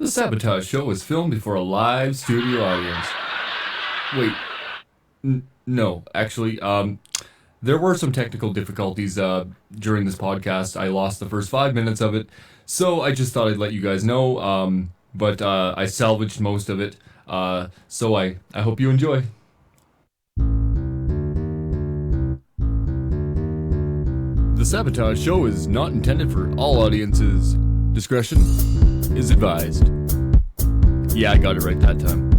The Sabotage show was filmed before a live studio audience. Wait, no, actually, there were some technical difficulties during this podcast. I lost the first 5 minutes of it, so I just thought I'd let you guys know. But I salvaged most of it, so I hope you enjoy. The Sabotage show is not intended for all audiences. Discretion is advised. Yeah, I got it right that time.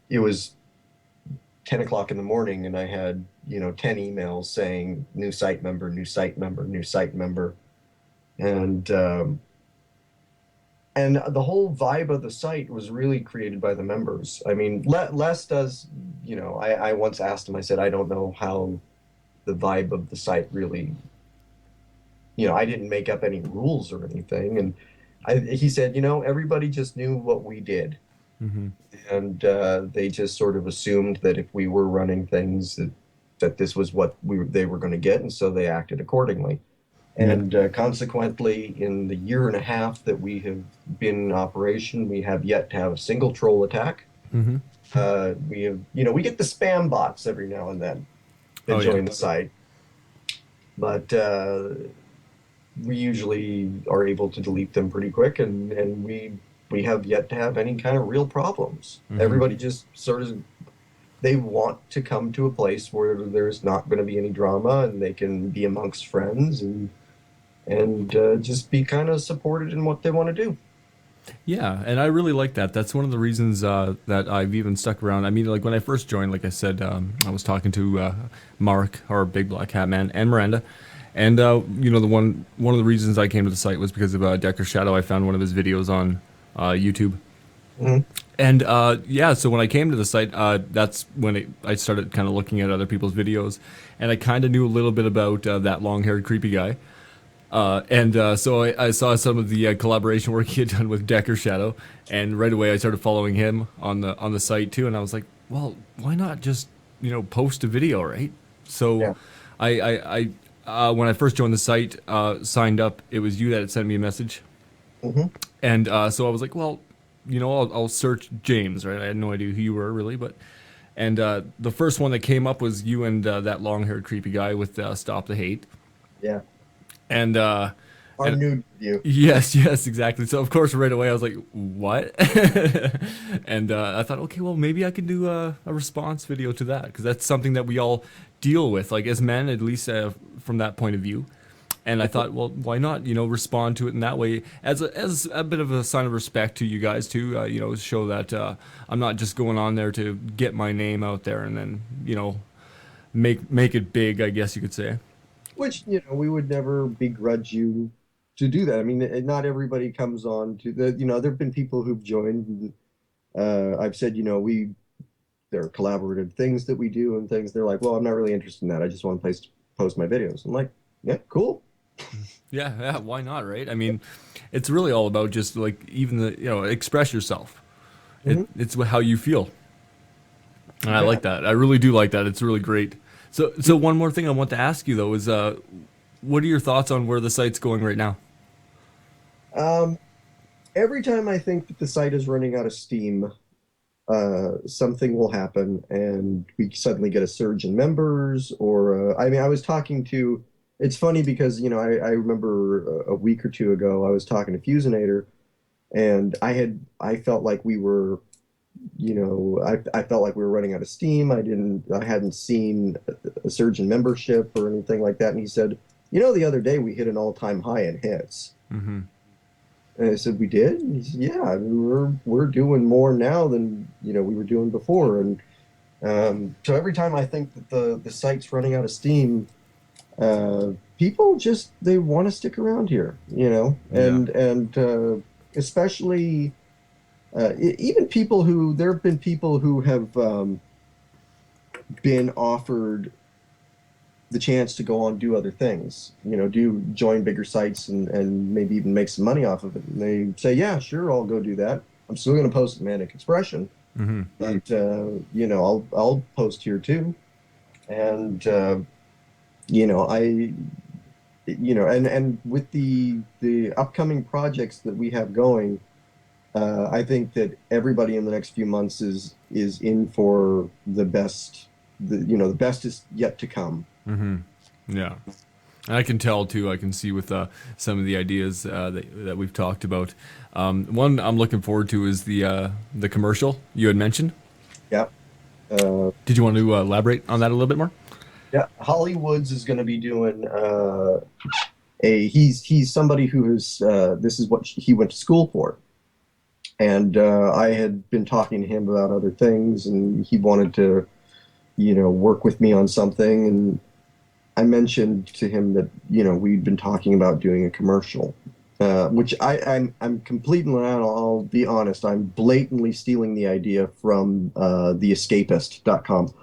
It was 10 o'clock in the morning and I had, 10 emails saying new site member, new site member, new site member. And the whole vibe of the site was really created by the members. I mean, Les does, I once asked him, I said, I don't know how the vibe of the site really, I didn't make up any rules or anything. And he said, everybody just knew what we did. Mm-hmm. And they just sort of assumed that if we were running things that this was what they were going to get, and so they acted accordingly. And consequently, in the year and a half that we have been in operation, we have yet to have a single troll attack. Mm-hmm. We have, we get the spam bots every now and then that join the site, but we usually are able to delete them pretty quick, and we have yet to have any kind of real problems. Mm-hmm. Everybody just sort of, they want to come to a place where there's not going to be any drama and they can be amongst friends and just be kind of supported in what they want to do. Yeah, and I really like that. That's one of the reasons that I've even stuck around. I mean, like when I first joined, like I said, I was talking to Mark, our big black hat man, and Miranda. And the one of the reasons I came to the site was because of Decker Shadow. I found one of his videos on YouTube. Mm-hmm. And so when I came to the site, that's when I started kind of looking at other people's videos, and I kind of knew a little bit about that long-haired creepy guy. So I saw some of the collaboration work he had done with Decker Shadow, and right away I started following him on the site too. And I was like, well, why not just post a video, right? So yeah. I when I first joined the site, signed up, it was you that had sent me a message. Mm-hmm. And so I was like, well, I'll search James, right? I had no idea who you were really, and the first one that came up was you and that long-haired creepy guy with Stop the Hate. Yeah. And our nude view. Yes, exactly. So of course right away I was like, what? And I thought, okay, well maybe I can do a response video to that, because that's something that we all deal with, like as men, at least from that point of view. And I thought, well, why not, respond to it in that way as a bit of a sign of respect to you guys too, show that I'm not just going on there to get my name out there and then, make it big, I guess you could say. Which, we would never begrudge you to do that. I mean, not everybody comes on to there have been people who've joined. I've said, there are collaborative things that we do and things. They're like, well, I'm not really interested in that. I just want to post my videos. I'm like, yeah, cool. Yeah, why not, right? I mean, it's really all about just like even express yourself. Mm-hmm. It's how you feel. And I like that. I really do like that. It's really great. So one more thing I want to ask you though is, what are your thoughts on where the site's going right now? Every time I think that the site is running out of steam, something will happen and we suddenly get a surge in members, or I was talking to. It's funny because, I remember a week or two ago, I was talking to Fusinator, and I felt like we were, I felt like we were running out of steam. I hadn't seen a surge in membership or anything like that. And he said, the other day we hit an all-time high in hits. Mm-hmm. And I said, we did? And he said, yeah, I mean, we're doing more now than, we were doing before. And so every time I think that the site's running out of steam, people just, they want to stick around here, and especially even people there have been people who have been offered the chance to go on and do other things, join bigger sites and maybe even make some money off of it. And they say, yeah, sure, I'll go do that. I'm still going to post Manic Expression, Mm-hmm. But I'll post here too, and I and with the upcoming projects that we have going, I think that everybody in the next few months is in for the best. The best is yet to come. Mm-hmm. Yeah. And I can tell too. I can see with some of the ideas that we've talked about. One I'm looking forward to is the commercial you had mentioned. Yeah. Uh, Did you want to elaborate on that a little bit more? yeah, Hollywoods is going to be doing a he's somebody who is this is what he went to school for, and I had been talking to him about other things, and he wanted to work with me on something, and I mentioned to him that we'd been talking about doing a commercial, which I'm completely, I'll be honest, I'm blatantly stealing the idea from theescapist.com,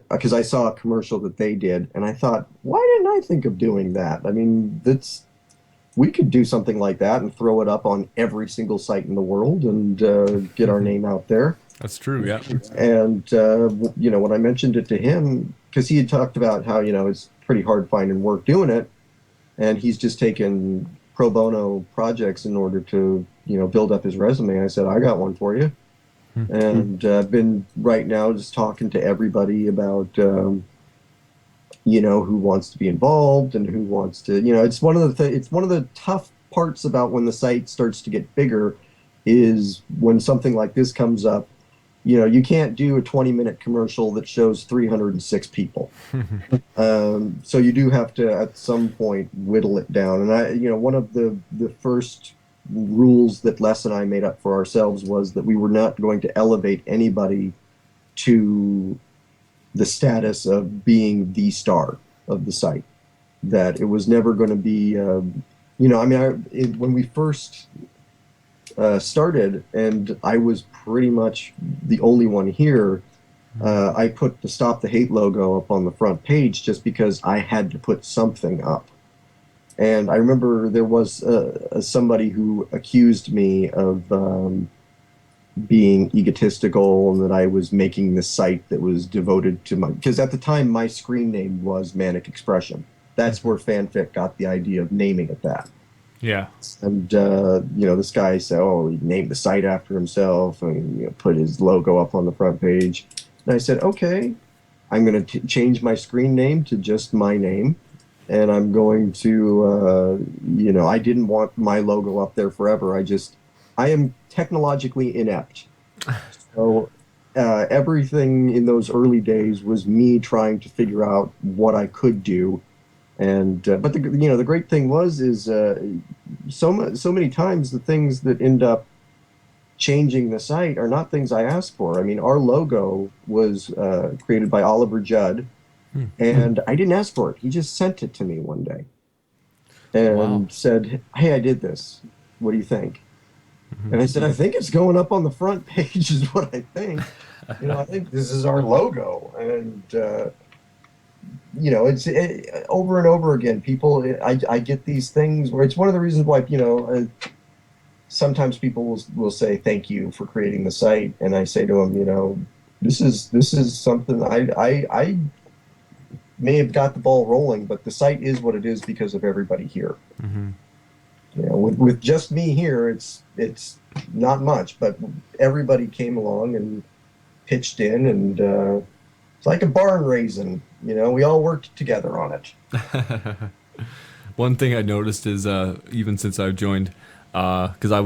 because I saw a commercial that they did, and I thought, why didn't I think of doing that? I mean, that's we could do something like that and throw it up on every single site in the world and get our name out there. That's true. Yeah. And when I mentioned it to him, because he had talked about how it's pretty hard finding work doing it, and he's just taken pro bono projects in order to build up his resume. I said, I got one for you, and I've been right now just talking to everybody about who wants to be involved and who wants to. It's one of the tough parts about when the site starts to get bigger is when something like this comes up. You can't do a 20-minute commercial that shows 306 people. So you do have to, at some point, whittle it down. And one of the first rules that Les and I made up for ourselves was that we were not going to elevate anybody to the status of being the star of the site. That it was never going to be, when we first started, and I was pretty much the only one here. I put the Stop the Hate logo up on the front page just because I had to put something up. And I remember there was somebody who accused me of being egotistical and that I was making this site that was devoted to because at the time my screen name was Manic Expression. That's where fanfic got the idea of naming it that. Yeah. And this guy said, "Oh, he named the site after himself and put his logo up on the front page." And I said, "Okay, I'm going to change my screen name to just my name, and I'm going to, I didn't want my logo up there forever. I am technologically inept, so everything in those early days was me trying to figure out what I could do." And but the great thing is so many times the things that end up changing the site are not things I asked for. I mean, our logo was created by Oliver Judd, and I didn't ask for it. He just sent it to me one day Wow. and said, "Hey, I did this. What do you think?" And I said, "I think it's going up on the front page, is what I think. I think this is our logo." And it's over and over again. People, I get these things where it's one of the reasons why, sometimes people will say thank you for creating the site, and I say to them, this is something I may have got the ball rolling, but the site is what it is because of everybody here. Mm-hmm. With just me here, it's not much, but everybody came along and pitched in, and it's like a barn raising. We all worked together on it. One thing I noticed is even since I've joined, because I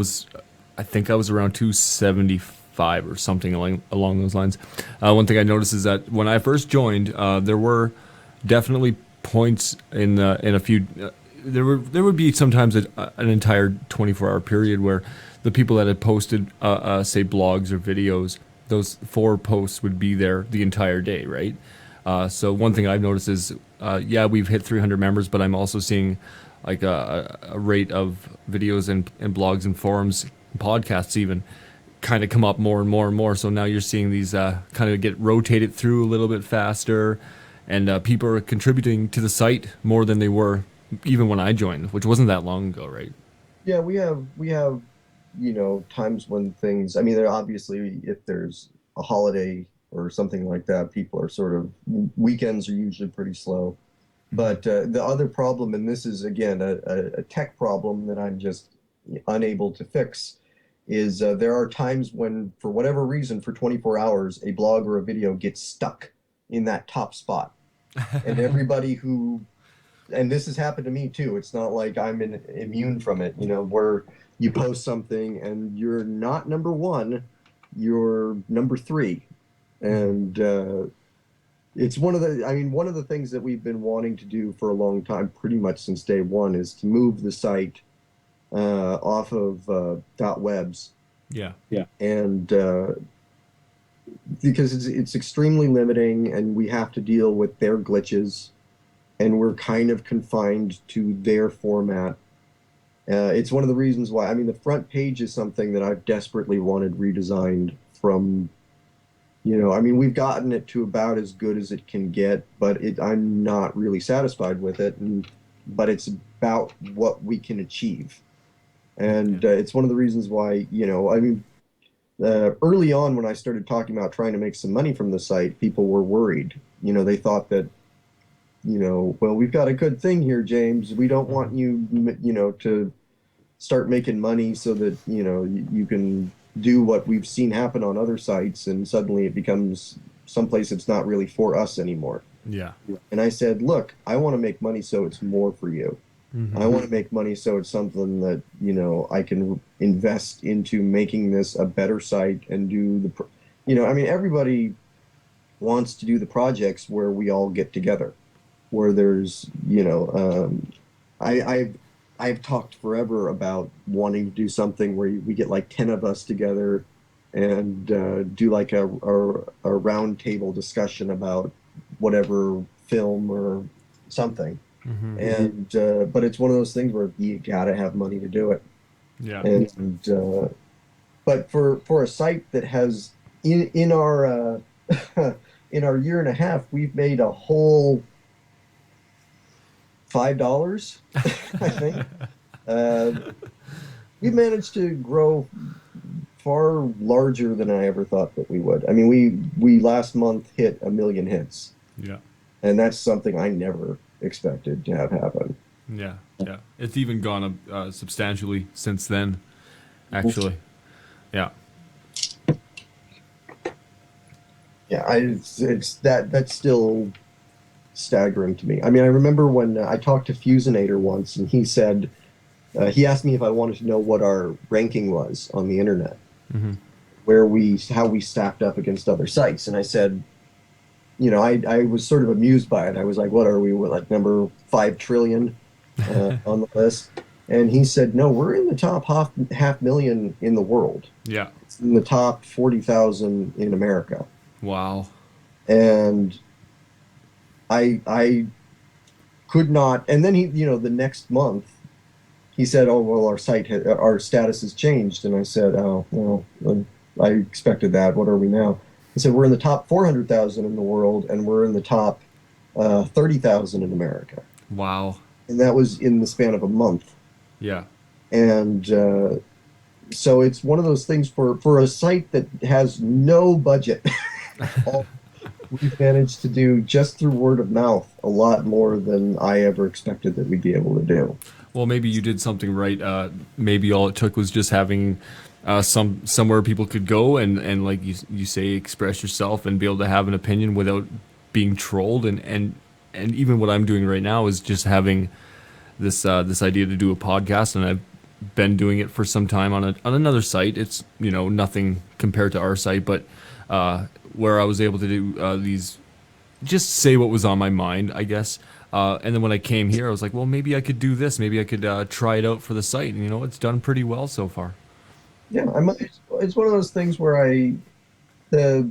think I was around 275 or something along those lines. One thing I noticed is that when I first joined, there were definitely points in a few. There would be sometimes an entire 24-hour period where the people that had posted say blogs or videos, those 4 posts would be there the entire day, right? So one thing I've noticed is, we've hit 300 members, but I'm also seeing like a rate of videos and blogs and forums, podcasts even, kind of come up more and more and more. So now you're seeing these kind of get rotated through a little bit faster, and people are contributing to the site more than they were even when I joined, which wasn't that long ago, right? Yeah, we have times when things, I mean, there obviously, if there's a holiday or something like that, people are sort of, weekends are usually pretty slow. Mhm. But the other problem, and this is again a tech problem that I'm just unable to fix, is there are times when, for whatever reason, for 24 hours, a blog or a video gets stuck in that top spot. And everybody who, and this has happened to me too, it's not like immune from it, where you post something and you're not number one, you're number three. Mhm. And it's one of the things that we've been wanting to do for a long time, pretty much since day one, is to move the site off of .webs, Yeah. and because it's extremely limiting, and we have to deal with their glitches, and we're kind of confined to their format. It's one of the reasons why, I mean, the front page is something that I've desperately wanted redesigned from, I mean, we've gotten it to about as good as it can get, but I'm not really satisfied with it. But it's about what we can achieve. Yeah. And it's one of the reasons why, I mean, early on when I started talking about trying to make some money from the site, people were worried. They thought that, well, we've got a good thing here, James. We don't want Mhm. you, to start making money so that you can do what we've seen happen on other sites, and suddenly it becomes someplace it's not really for us anymore. Yeah. And I said, look, I want to make money so it's more for you. I Hmm. want to make money so it's something that I can invest into making this a better site and do I mean, everybody wants to do the projects where we all get together, where there's, I, I've talked forever about wanting to do something where we get like 10 of us together and do like a round table discussion about whatever film or something. Hmm. And but it's one of those things where you gotta have money to do it. Yeah. And but for a site that has in our in our year and a half, we've made a whole $5, I think. Uh, we've managed to grow far larger than I ever thought that we would. I mean, we last month hit 1 million hits, Yeah. and that's something I never expected to have happen. Yeah. Yeah. It's even gone up substantially since then, actually. Yeah. Yeah, it's that's still staggering to me. I mean, I remember when I talked to Fusinator once, and he said he asked me if I wanted to know what our ranking was on the internet, Hmm. how we stacked up against other sites, and I said, I was sort of amused by it. I was like, what are we, like number 5 trillion on the list? And he said, no, we're in the top half million in the world. Yeah. It's in the top 40,000 in America. Wow. And I could not. And then the next month, he said, "Oh well, our status has changed." And I said, "Oh well, I expected that. What are we now?" He said, "We're in the top 400,000 in the world, and we're in the top 30,000 in America." Wow. And that was in the span of a month. Yeah. And so it's one of those things for a site that has no budget. all, we've managed to do just through word of mouth a lot more than I ever expected that we'd be able to do. Well, maybe you did something right. Maybe all it took was just having somewhere people could go and like you say, express yourself and be able to have an opinion without being trolled. And even what I'm doing right now is just having this idea to do a podcast, and I've been doing it for some time on another site. It's nothing compared to our site, but where I was able to do these just say what was on my mind, I guess. And then when I came here, I was like, well, maybe I could do this. Maybe I could try it out for the site. And it's done pretty well so far. Yeah, it's one of those things where the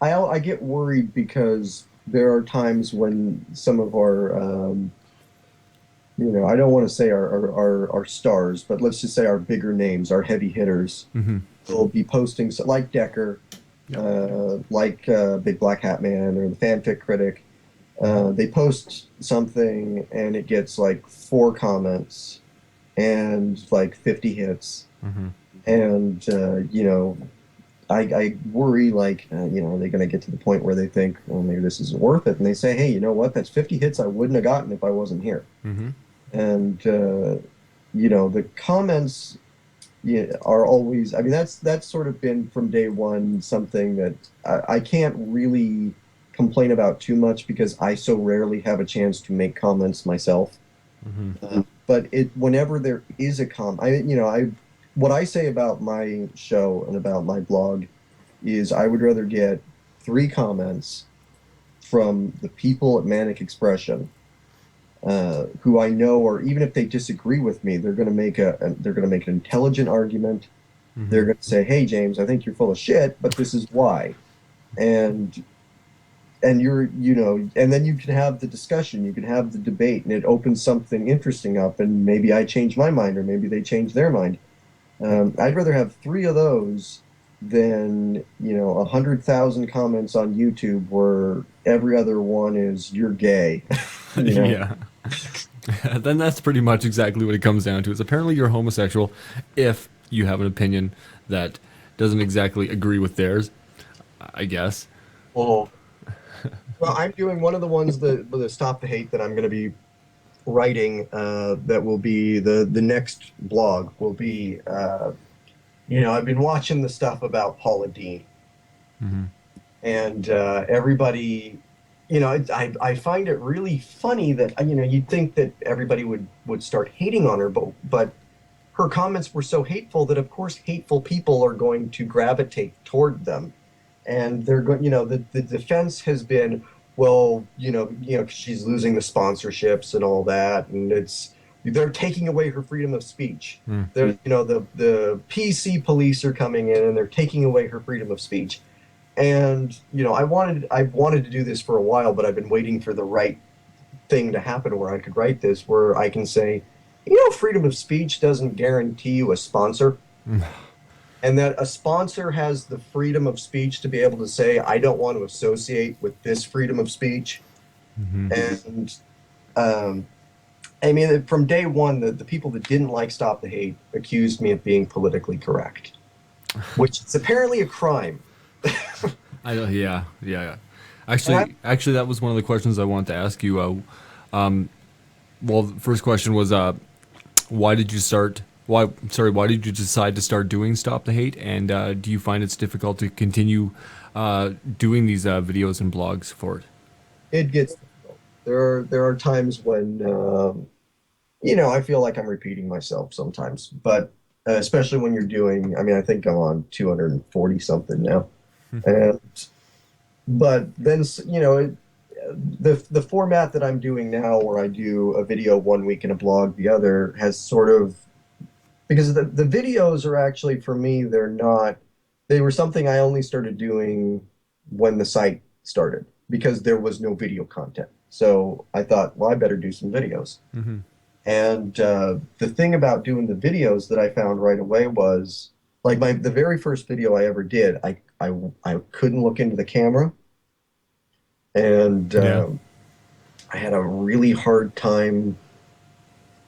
I get worried because there are times when some of our I don't want to say our stars, but let's just say our bigger names, our heavy hitters, Hmm. will be posting like Decker, Yep. like Big Black Hat Man or the Fanfic Critic. Hmm. They post something and it gets like 4 comments and like 50 hits. Mm-hmm. And I worry, like, are they going to get to the point where they think, well, maybe this isn't worth it? And they say, hey, you know what? That's 50 hits I wouldn't have gotten if I wasn't here. Mm-hmm. And, the comments, yeah, are always, I mean, that's sort of been from day one something that I can't really complain about too much because I so rarely have a chance to make comments myself. Mm-hmm. But whenever there is a what I say about my show and about my blog is I would rather get 3 comments from the people at Manic Expression, who I know, or even if they disagree with me, they're going to make an intelligent argument. They're Mm-hmm. going to say, "Hey, James, I think you're full of shit, but this is why." And and then you can have the discussion, you can have the debate, and it opens something interesting up. And maybe I change my mind, or maybe they change their mind. I'd rather have 3 of those than 100,000 comments on YouTube where every other one is "you're gay." you know. Yeah. Then that's pretty much exactly what it comes down to. Is apparently you're homosexual if you have an opinion that doesn't exactly agree with theirs, I guess. Oh. Well, I'm doing one of the ones that with the Stop the Hate that I'm going to be writing. That will be the next blog. Will be I've been watching the stuff about Paula Dean, Mm-hmm. and everybody. I find it really funny that you'd think that everybody would start hating on her, but her comments were so hateful that of course hateful people are going to gravitate toward them, and they're going. The defense has been, well, 'cause she's losing the sponsorships and all that, and they're taking away her freedom of speech. Mm. They're, the PC police are coming in and they're taking away her freedom of speech. And I've wanted to do this for a while, but I've been waiting for the right thing to happen where I could write this, where I can say, freedom of speech doesn't guarantee you a sponsor, and that a sponsor has the freedom of speech to be able to say, I don't want to associate with this freedom of speech. Mm-hmm. And um, I mean, from day one, the people that didn't like Stop the Hate accused me of being politically correct, which is apparently a crime. I know. Yeah. Yeah. Yeah. And I, Actually, that was one of the questions I wanted to ask you. Well, the first question was, why did you start? Why? Sorry, why did you decide to start doing Stop the Hate? And do you find it's difficult to continue doing these videos and blogs for it? it gets difficult. There are times when I feel like I'm repeating myself sometimes, but especially when you're doing. I mean, I think I'm on 240 something now, and but then the format that I'm doing now, where I do a video one week and a blog the other, has sort of, because the videos are actually, for me, they were something I only started doing when the site started because there was no video content. So I thought, well, I better do some videos. Mm-hmm. And the thing about doing the videos that I found right away was, like, the very first video I ever did, I couldn't look into the camera, and Yeah. I had a really hard time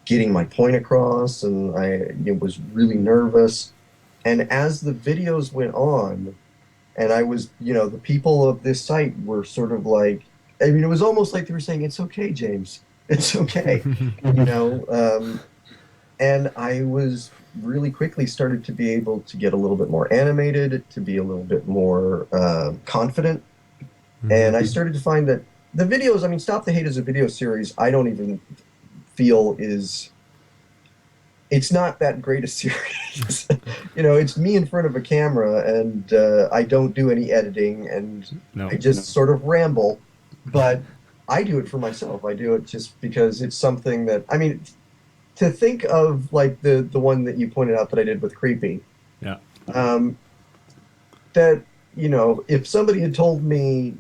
getting my point across, and was really nervous. And as the videos went on, and I was, the people of this site were sort of like, I mean, it was almost like they were saying, "It's okay, James, it's okay," you know. And I was really quickly started to be able to get a little bit more animated, to be a little bit more confident, Mm-hmm. and I started to find that the videos, I mean, Stop the Hate is a video series I don't even feel is, it's not that great a series. It's me in front of a camera, and I don't do any editing, and No. I just sort of ramble, but I do it for myself. I do it just because it's something that, I mean, to think of, like, the one that you pointed out that I did with Creepy, Yeah. um, that, if somebody had told me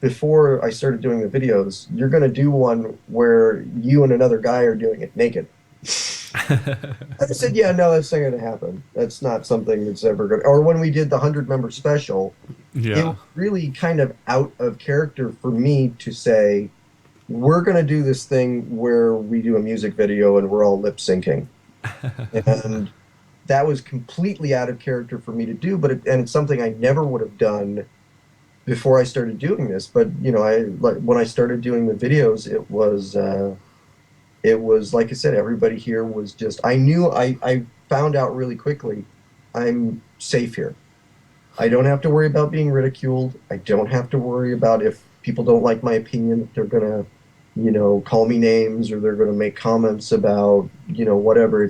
before I started doing the videos, you're going to do one where you and another guy are doing it naked, I said, yeah, no, that's not going to happen. That's not something that's ever going to. Or when we did the 100-member special, it Yeah. was really kind of out of character for me to say, we're going to do this thing where we do a music video and we're all lip syncing. And that was completely out of character for me to do, and it's something I never would have done before I started doing this. But I like when I started doing the videos, it was like I said, everybody here was just I knew I found out really quickly I'm safe here. I don't have to worry about being ridiculed. I don't have to worry about if people don't like my opinion, if they're gonna, call me names or they're gonna make comments about, whatever.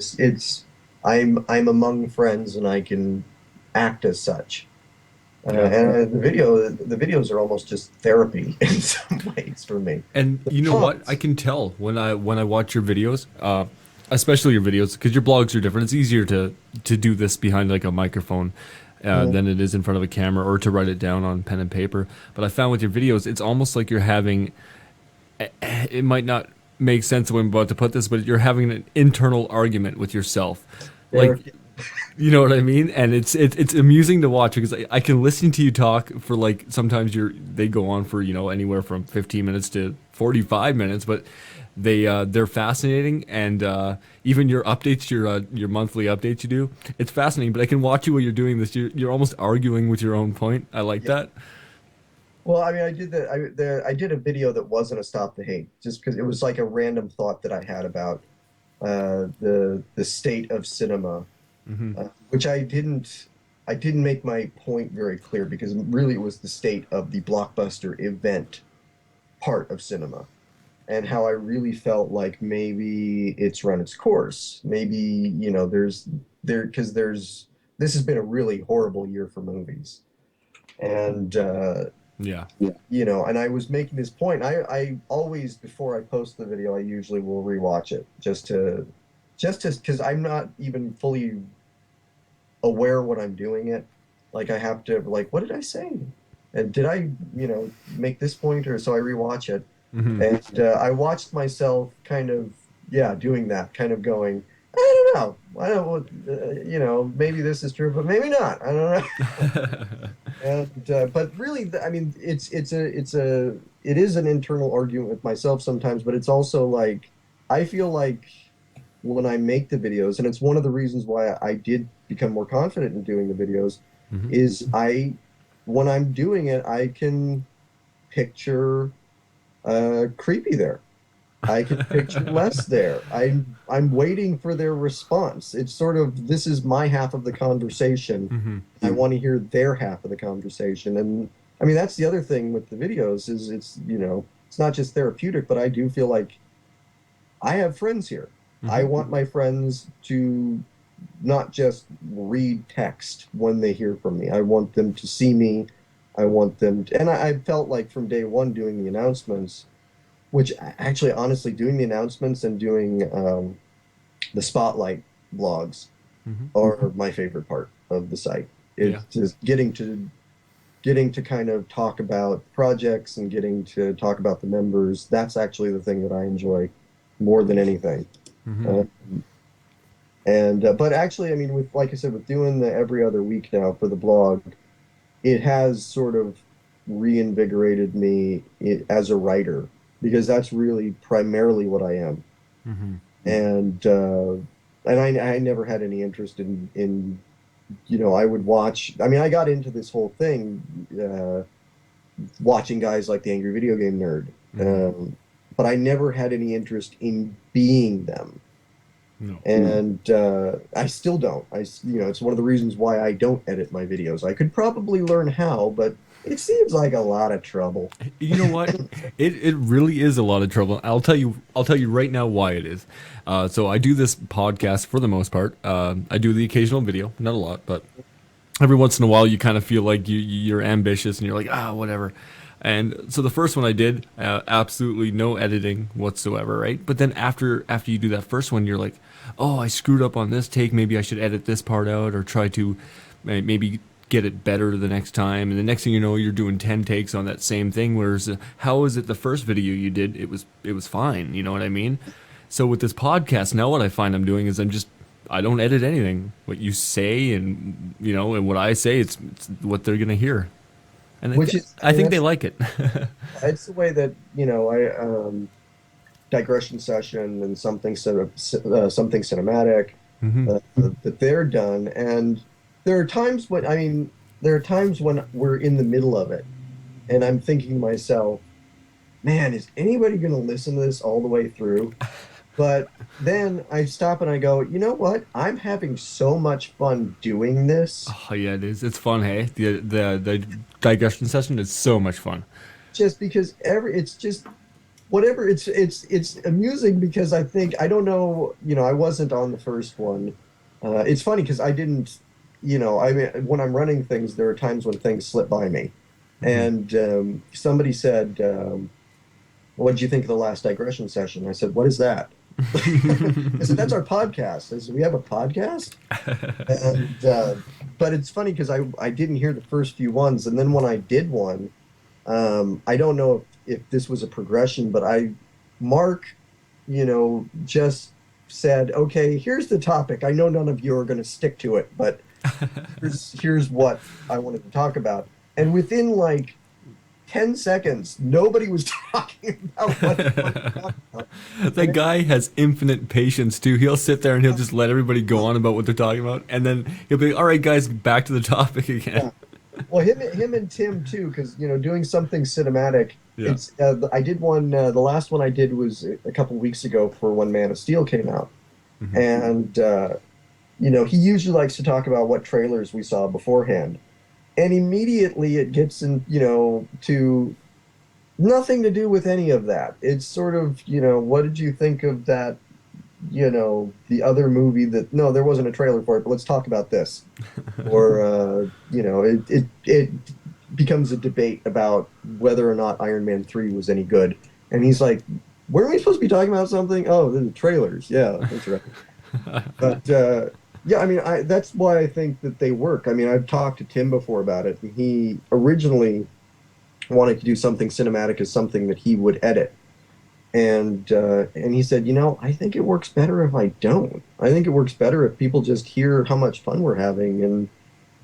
I'm among friends and I can act as such. Yeah. And the videos are almost just therapy in some ways for me. And The you know what? I prompts. can tell when I watch your videos, especially your videos, because your blogs are different. It's easier to do this behind like a microphone Mhm. than it is in front of a camera or to write it down on pen and paper. But I found with your videos, it's almost like you're having. It might not make sense when I'm about to put this, but you're having an internal argument with yourself. Like, Therapy. you know what I mean? And it's amusing to watch because I can listen to you talk for like sometimes they go on for anywhere from 15 minutes to 45 minutes, but they're fascinating and even your updates, your monthly updates you do, it's fascinating. But I can watch you while you're doing this. You're almost arguing with your own point. I like Yeah. that. Well, I mean, I did a video that wasn't a stop the hate, just because it was like a random thought that I had about the state of cinema, which I didn't make my point very clear because really it was the state of the blockbuster event part of cinema and how I really felt like maybe it's run its course. Maybe, because this has been a really horrible year for movies. And Yeah. and I was making this point. I always, before I post the video, I usually will rewatch it because I'm not even fully aware when I'm doing it. Like I have to, like, what did I say? And did I, make this point? Or so I rewatch it. Hmm. And I watched myself kind of, yeah, doing that, kind of going, I don't know. I don't, maybe this is true, but maybe not. I don't know. And but really, I mean, it is an internal argument with myself sometimes, but it's also like I feel like when I make the videos, and it's one of the reasons why I did become more confident in doing the videos, Hmm. is when I'm doing it, I can picture creepy there. I can picture less there. I'm waiting for their response. It's sort of this is my half of the conversation. Hmm. I want to hear their half of the conversation. And I mean that's the other thing with the videos is it's not just therapeutic, but I do feel like I have friends here. I Hmm. want my friends to not just read text when they hear from me. I want them to see me. I want them to, and I felt like from day one doing the announcements, which actually, honestly, doing the announcements and doing the spotlight blogs Hmm. are my favorite part of the site. Yeah. It's just getting to kind of talk about projects and getting to talk about the members. That's actually the thing that I enjoy more than anything. Hmm. Uh, and but actually, I mean, with like I said, with doing the every other week now for the blog, it has sort of reinvigorated me as a writer because that's really primarily what I am. Hmm. And I never had any interest in I would watch. I mean, I got into this whole thing watching guys like the Angry Video Game Nerd, Hmm. um, but I never had any interest in being them. No. And I still don't. It's one of the reasons why I don't edit my videos. I could probably learn how, but it seems like a lot of trouble. You know what? It really is a lot of trouble. I'll tell you right now why it is. So I do this podcast for the most part. I do the occasional video, not a lot, but every once in a while you kind of feel like you're ambitious and you're like whatever. And so the first one I did, absolutely no editing whatsoever, right? But then after you do that first one, you're like, oh, I screwed up on this take. Maybe I should edit this part out or try to maybe get it better the next time. And the next thing you know, you're doing 10 takes on that same thing. Whereas how was it the first video you did? It was fine. You know what I mean? So with this podcast, now what I find I'm doing is I don't edit anything. What you say and and what I say, it's what they're gonna hear, and Which is, I I mean, think they like it. it's the way that I digression session and something cinematic. Hmm. that they're done. And there are times when, I mean, there are times when we're in the middle of it, and I'm thinking to myself, man, is anybody going to listen to this all the way through? But then I stop and I go, you know what? I'm having so much fun doing this Oh yeah, it is. It's fun, hey. The digression session is so much fun. just because it's just whatever it's amusing because I think I don't know, I wasn't on the first one. It's funny because I didn't, I mean, when I'm running things, there are times when things slip by me. Hmm. And somebody said, what did you think of the last digression session? I said, what is that? I said, that's our podcast. I said, we have a podcast? And but it's funny because I didn't hear the first few ones, and then when I did one, I don't know if this was a progression, but Mark, just said, okay, here's the topic. I know none of you are going to stick to it, but here's what I wanted to talk about. And within like 10 seconds, nobody was talking about what he wanted to talk about. That And guy has infinite patience too. He'll sit there and he'll just let everybody go on about what they're talking about, and then he'll be, "All right, guys, back to the topic again." yeah. Well, him and Tim too, because doing something cinematic. Yeah. It's I did one. The last one I did was a couple weeks ago for when Man of Steel came out, Hmm. and he usually likes to talk about what trailers we saw beforehand, and immediately it gets in, to nothing to do with any of that. It's sort of, what did you think of that? The other movie that no, there wasn't a trailer for it, but let's talk about this. Or it becomes a debate about whether or not Iron Man 3 was any good. And he's like, weren't we supposed to be talking about something? Oh, the trailers. Yeah, that's right. But yeah, I mean, that's why I think that they work. I mean, I've talked to Tim before about it, and he originally wanted to do something cinematic as something that he would edit. And he said, I think it works better if I don't. I think it works better if people just hear how much fun we're having and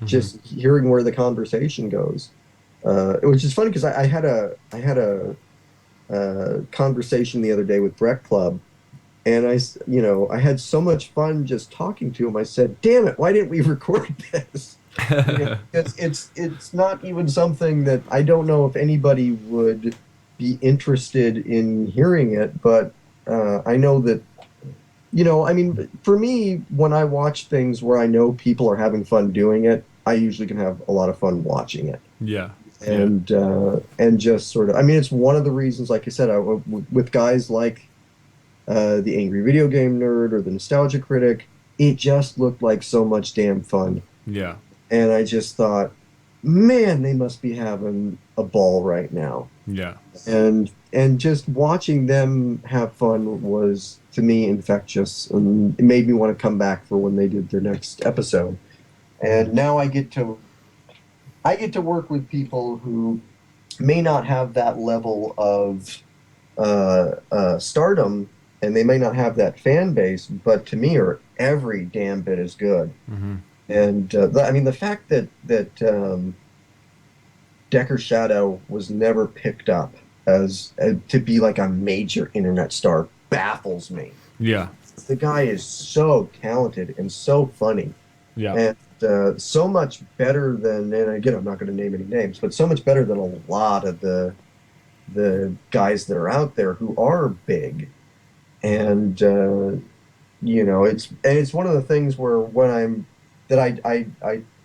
Hmm. just hearing where the conversation goes. Which is funny because I had a conversation the other day with Breck Club, and I had so much fun just talking to him. I said, "Damn it, why didn't we record this?" It's not even something that I don't know if anybody would be interested in hearing it, but I know that I mean, for me, when I watch things where I know people are having fun doing it, I usually can have a lot of fun watching it. Yeah. Yeah. And just sort of, I mean, it's one of the reasons, like I said, with guys like the Angry Video Game Nerd or the Nostalgia Critic, it just looked like so much damn fun. Yeah. And I just thought, man, they must be having a ball right now. Yeah. And just watching them have fun was to me infectious, and it made me want to come back for when they did their next episode. Hmm. And now I get to work with people who may not have that level of stardom, and they may not have that fan base, but to me are every damn bit as good. Hmm. And I mean, the fact that Decker Shadow was never picked up as to be like a major internet star baffles me. Yeah. The guy is so talented and so funny, Yeah. and so much better than. And again, I'm not going to name any names, but so much better than a lot of the guys that are out there who are big. And it's one of the things where when I'm that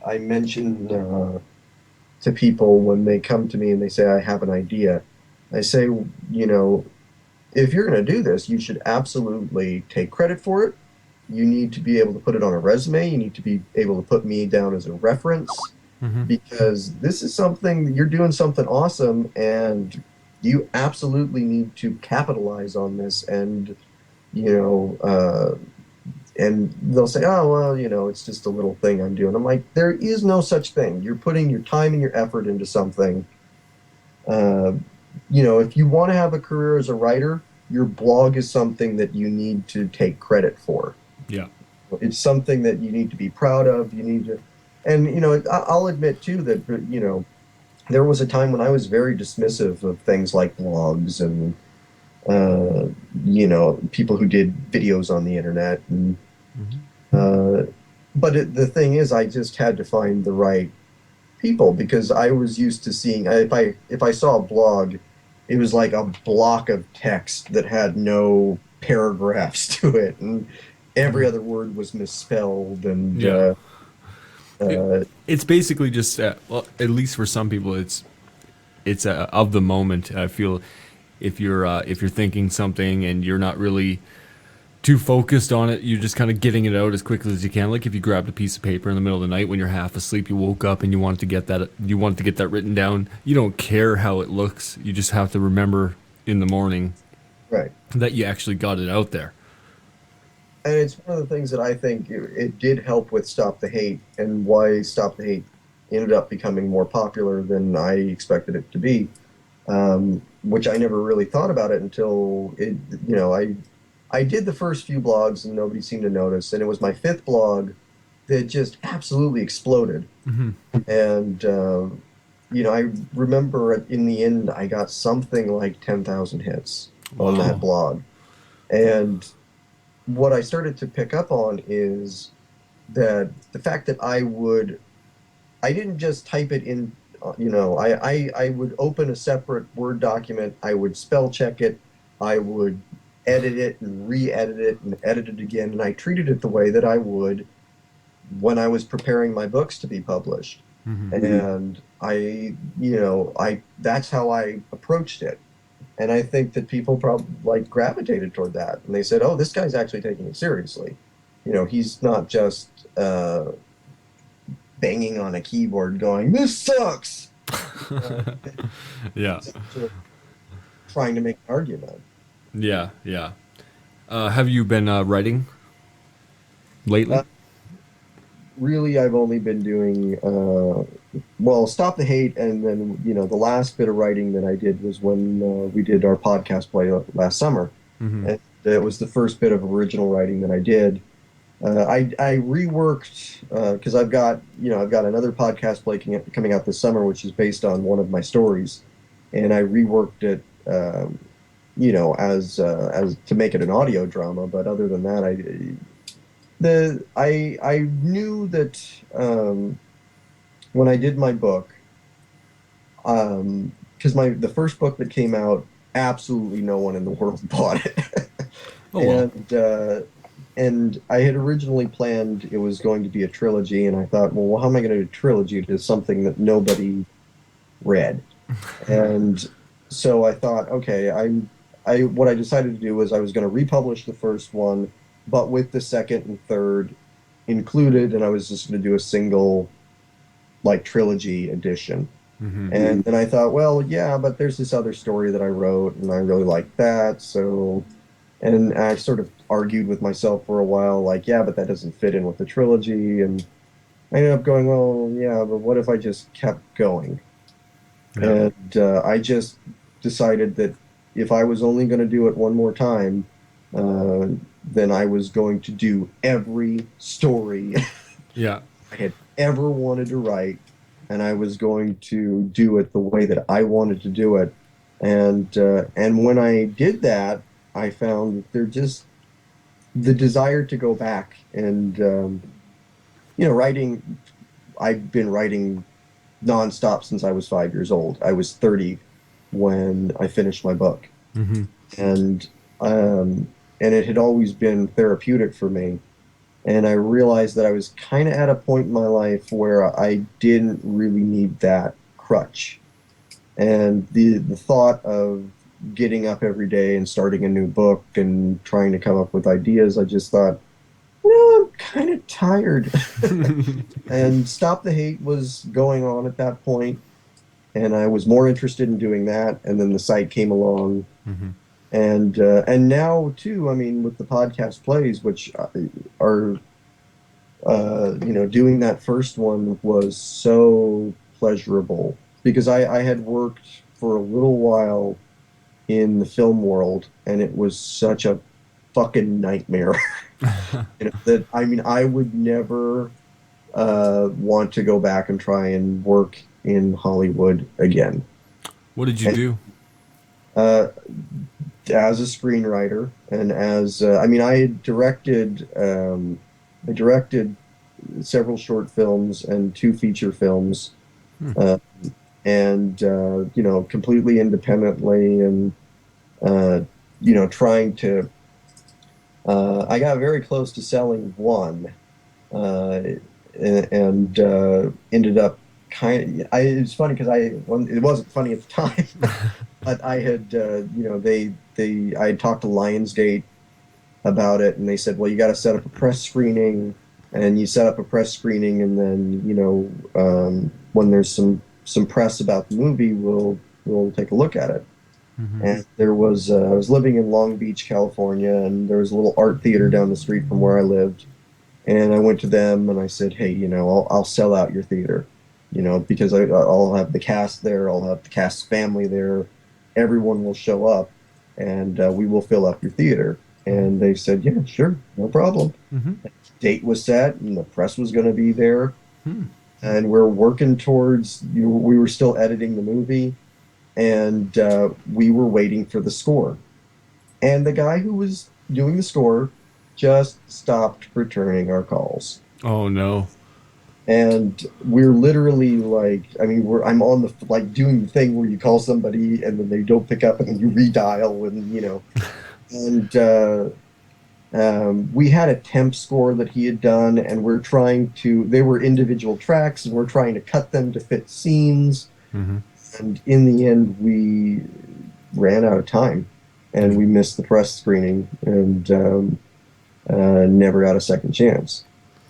I mention to people when they come to me and they say I have an idea. I say, if you're going to do this, you should absolutely take credit for it. You need to be able to put it on a resume. You need to be able to put me down as a reference Hmm. because this is something you're doing something awesome, and you absolutely need to capitalize on this. And you know, and they'll say, "Oh, well, it's just a little thing I'm doing." I'm like, there is no such thing. You're putting your time and your effort into something. Uh, if you want to have a career as a writer, your blog is something that you need to take credit for. Yeah. It's something that you need to be proud of. You need to, and I'll admit too that there was a time when I was very dismissive of things like blogs and people who did videos on the internet, and Hmm. Uh, but the thing is, I just had to find the right people because I was used to seeing if I saw a blog, it was like a block of text that had no paragraphs to it, and every other word was misspelled, and Yeah. It, uh, it's basically just well, at least for some people, it's of the moment. I feel if you're thinking something and you're not really too focused on it, you're just kind of getting it out as quickly as you can. Like if you grabbed a piece of paper in the middle of the night when you're half asleep, you woke up and you wanted to get that written down. You don't care how it looks. You just have to remember in the morning right. that you actually got it out there. And it's one of the things that I think it did help with Stop the Hate and why Stop the Hate ended up becoming more popular than I expected it to be. Which I never really thought about it until I did the first few blogs and nobody seemed to notice, and it was my fifth blog that just absolutely exploded. And I remember in the end I got something like 10,000 hits on that Wow. blog, and what I started to pick up on is that the fact that I didn't just type it in, I would open a separate Word document, I would spell check it, I would edit it and re-edit it and edit it again, and I treated it the way that I would when I was preparing my books to be published. And that's how I approached it. And I think that people probably like gravitated toward that. And they said, oh, this guy's actually taking it seriously. He's not just banging on a keyboard going, this sucks. Yeah. He's actually trying to make an argument. Yeah. Yeah. Have you been writing lately? Uh, Really, I've only been doing, well, Stop the Hate. And then, the last bit of writing that I did was when we did our podcast play last summer. And it was the first bit of original writing that I did. I reworked because I've got another podcast play coming out this summer, which is based on one of my stories, and I reworked it, as to make it an audio drama. But other than that, I knew that when I did my book, because the first book that came out, absolutely no one in the world bought it, Oh well. and I had originally planned it was going to be a trilogy, and I thought, well, how am I going to do a trilogy to something that nobody read? And so I thought, okay, I what I decided to do was I was going to republish the first one, but with the second and third included, and I was just going to do a single like trilogy edition. And then I thought, well, yeah, but there's this other story that I wrote, and I really like that, so. And I sort of argued with myself for a while, like, yeah, but that doesn't fit in with the trilogy. And I ended up going, well, yeah, but what if I just kept going? Yeah. And I just decided that if I was only going to do it one more time, uh, then I was going to do every story Yeah. I had ever wanted to write, and I was going to do it the way that I wanted to do it. And when I did that, I found that there just the desire to go back and writing. I've been writing nonstop since I was 5 years old. I was 30 when I finished my book, and and it had always been therapeutic for me. And I realized that I was kind of at a point in my life where I didn't really need that crutch. And the thought of getting up every day and starting a new book and trying to come up with ideas, I just thought, I'm kind of tired. And Stop the Hate was going on at that point, and I was more interested in doing that. And then the site came along, and now too. I mean, with the podcast plays, which are doing that first one was so pleasurable because I had worked for a little while in the film world, and it was such a fucking nightmare. That I mean, I would never want to go back and try and work in Hollywood again. What did you And do? uh, as a screenwriter, and as I mean, I had directed. I directed several short films and two feature films, Hmm. uh, and completely independently, and uh, trying to. I got very close to selling one, uh, and ended up it's funny because it wasn't funny at the time, but I had I had talked to Lionsgate about it, and they said, well, you got to set up a press screening, and you set up a press screening, and then when there's some press about the movie, we'll take a look at it. Hmm. And there was I was living in Long Beach, California, and there was a little art theater down the street from where I lived. And I went to them and I said, hey, I'll sell out your theater, because I'll have the cast there, I'll have the cast's family there, everyone will show up, and we will fill up your theater. And they said, yeah, sure, no problem. Hmm. Date was set, and the press was going to be there, Hmm. and we're working towards. We were still editing the movie, and we were waiting for the score. And the guy who was doing the score just stopped returning our calls. Oh no. And we're literally like, I mean, I'm on the like doing the thing where you call somebody and then they don't pick up and then you redial, and we had a temp score that he had done, and they were individual tracks, and we're trying to cut them to fit scenes. Hmm. And in the end, we ran out of time, and we missed the press screening, and never got a second chance.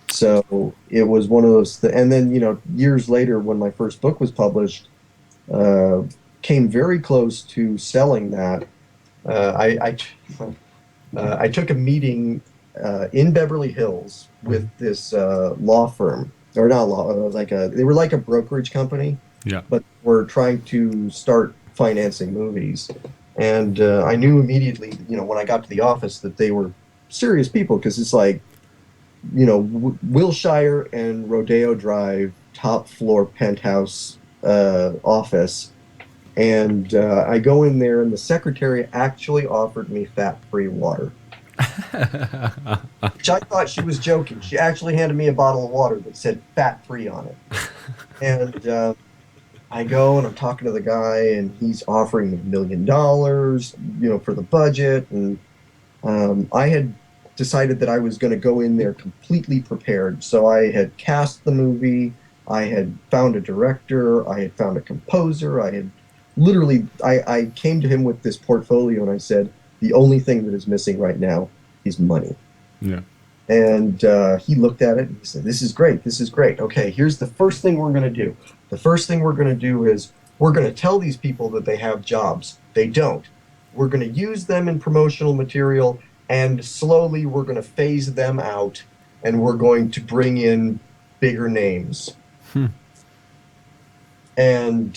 So it was one of those, and then years later, when my first book was published, uh, came very close to selling that. I took a meeting in Beverly Hills with Hmm. this law firm, or not law, they were like a brokerage company, Yeah. but were trying to start financing movies. And I knew immediately, when I got to the office, that they were serious people, because it's like, Wilshire and Rodeo Drive, top floor penthouse office. And I go in there, and the secretary actually offered me fat-free water, which I thought she was joking. She actually handed me a bottle of water that said fat-free on it. And I go and I'm talking to the guy, and he's offering me $1 million, for the budget. And I had decided that I was going to go in there completely prepared. So I had cast the movie, I had found a director, I had found a composer, I had literally, I came to him with this portfolio, and I said, the only thing that is missing right now is money. Yeah. And he looked at it and he said, this is great. This is great. Okay, here's the first thing we're going to do. The first thing we're going to do is we're going to tell these people that they have jobs. They don't. We're going to use them in promotional material, and slowly we're going to phase them out, and we're going to bring in bigger names. Hmm. And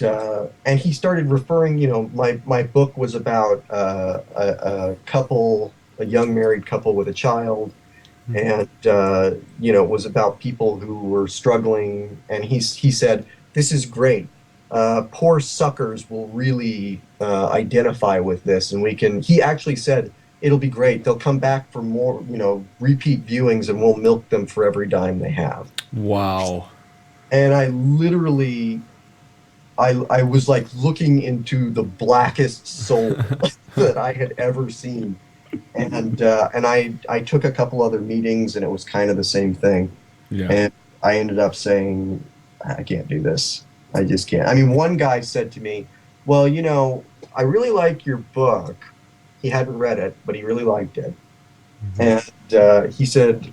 he started referring, my book was about a couple, a young married couple with a child, and it was about people who were struggling. And he said, this is great, poor suckers will really identify with this, and he actually said, it'll be great, they'll come back for more, repeat viewings, and we'll milk them for every dime they have. Wow. And I literally, I was like looking into the blackest soul that I had ever seen. And I took a couple other meetings, and it was kind of the same thing. Yeah. And I ended up saying, I can't do this. I just can't. I mean, one guy said to me, well, I really like your book. He hadn't read it, but he really liked it. Hmm. And he said,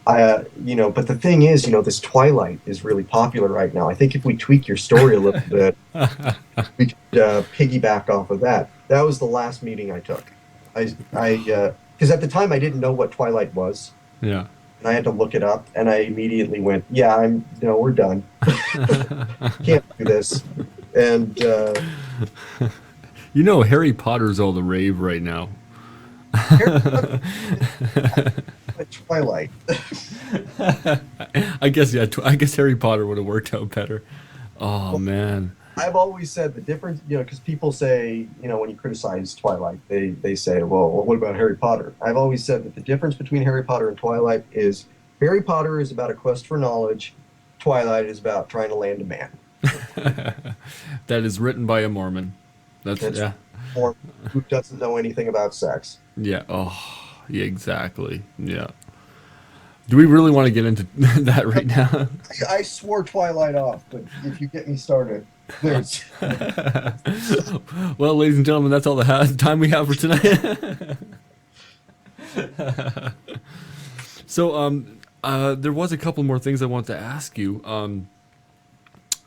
but the thing is, this Twilight is really popular right now. I think if we tweak your story a little bit, we could piggyback off of that. That was the last meeting I took. Because at the time I didn't know what Twilight was, Yeah. and I had to look it up, and I immediately went, "Yeah, no, we're done. Can't do this." And Harry Potter's all the rave right now. Harry Potter and Twilight. I guess yeah. I guess Harry Potter would have worked out better. Oh man. I've always said the difference, because people say, when you criticize Twilight, they say, well, what about Harry Potter? I've always said that the difference between Harry Potter and Twilight is Harry Potter is about a quest for knowledge. Twilight is about trying to land a man. That is written by a Mormon. That's That's yeah. for who doesn't know anything about sex. Yeah. Oh, yeah, exactly. Yeah. Do we really want to get into that right now? I swore Twilight off, but if you get me started, there's Well, ladies and gentlemen, that's all the time we have for tonight. So, there was a couple more things I wanted to ask you.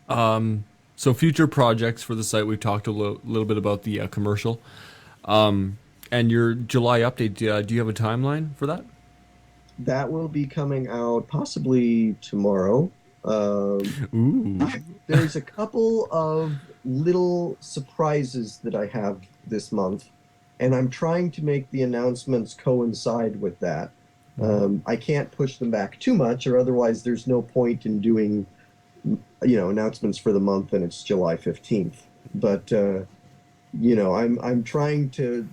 So future projects for the site. We've talked a little bit about the commercial, and your July update. Do you have a timeline for that? that will be coming out possibly tomorrow. Ooh. There's a couple of little surprises that I have this month, and I'm trying to make the announcements coincide with that. I can't push them back too much, or otherwise there's no point in doing, announcements for the month and it's July 15th. But I'm trying to,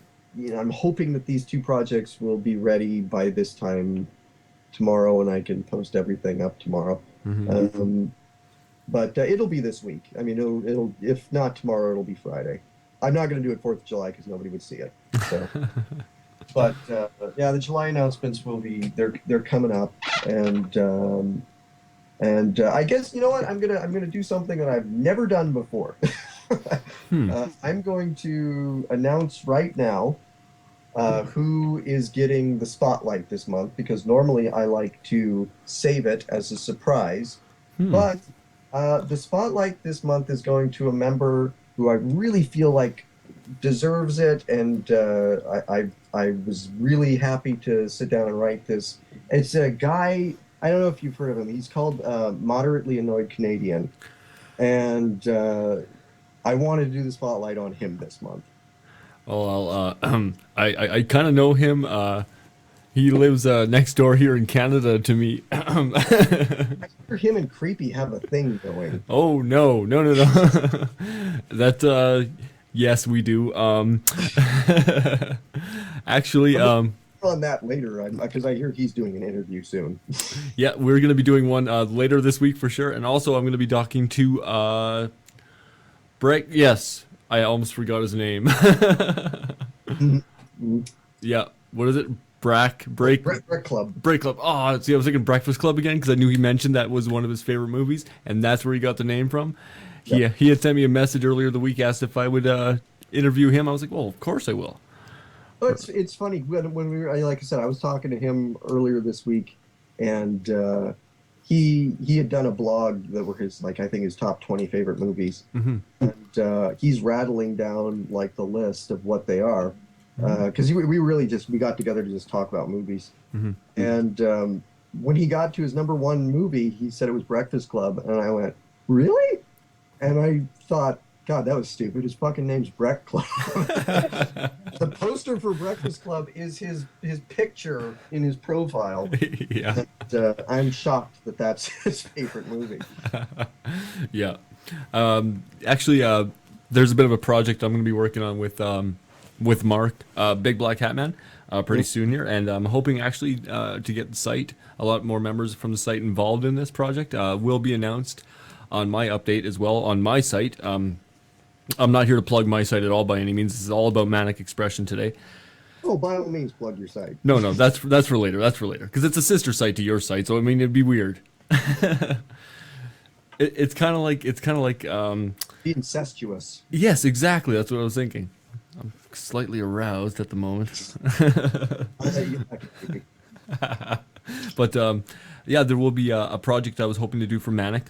I'm hoping that these two projects will be ready by this time tomorrow, and I can post everything up tomorrow. Hmm. But it'll be this week. I mean, it'll if not tomorrow, it'll be Friday. I'm not going to do it 4th of July because nobody would see it. So, but yeah, the July announcements will be they're coming up, and I guess you know what I'm gonna do something that I've never done before. Hmm. I'm going to announce right now who is getting the spotlight this month because normally I like to save it as a surprise. Hmm. But the spotlight this month is going to a member who I really feel like deserves it, and I was really happy to sit down and write this. It's a guy. I don't know if you've heard of him. He's called Moderately Annoyed Canadian, and I wanted to do the spotlight on him this month. Oh, I kind of know him. He lives next door here in Canada to me. Him and Creepy have a thing going. Oh no, no, no, no. That yes, we do. Actually, On that later, because I hear he's doing an interview soon. yeah, we're gonna be doing one later this week for sure, and also I'm gonna be talking to Break. Yes, I almost forgot his name. Yeah, what is it? Brett Club. Break Club. Oh, see, I was thinking Breakfast Club again because I knew he mentioned that was one of his favorite movies, and that's where he got the name from. Yep. He had sent me a message earlier the week, asked if I would interview him. I was like, well, of course I will. Oh, it's funny when we were like I said, I was talking to him earlier this week, and he had done a blog that were his like I think his top 20 favorite movies, Hmm. and he's rattling down like the list of what they are, because we really just we got together to just talk about movies, Hmm. and when he got to his number one movie, he said it was Breakfast Club, and I went, really? And I thought, God, that was stupid. His fucking name's Brett Club. The poster for Breakfast Club is his picture in his profile. Yeah, And, I'm shocked that that's his favorite movie. yeah. Actually, there's a bit of a project I'm going to be working on with Mark, Big Black Hat Man, pretty soon here, and I'm hoping actually to get the site, a lot more members from the site involved in this project. Will be announced on my update as well on my site. I'm not here to plug my site at all by any means. This is all about Manic Expression today. Oh, by all means, plug your site. No, that's for later. That's for later because it's a sister site to your site. So I mean, it'd be weird. It's kind of like Be incestuous. yes, exactly. That's what I was thinking. I'm slightly aroused at the moment. But yeah, there will be a project I was hoping to do for Manic.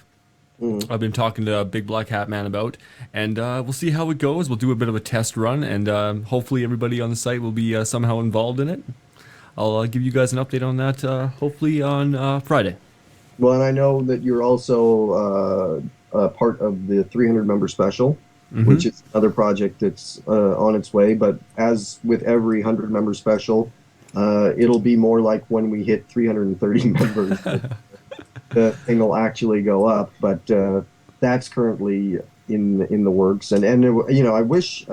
I've been talking to Big Black Hat Man about, and we'll see how it goes. We'll do a bit of a test run, and hopefully everybody on the site will be somehow involved in it. I'll give you guys an update on that hopefully on Friday. Well, and I know that you're also part of the 300 member special, Hmm. which is another project that's on its way. But as with every 100 member special, it'll be more like when we hit 330 members. The thing will actually go up, but that's currently in the works. And I wish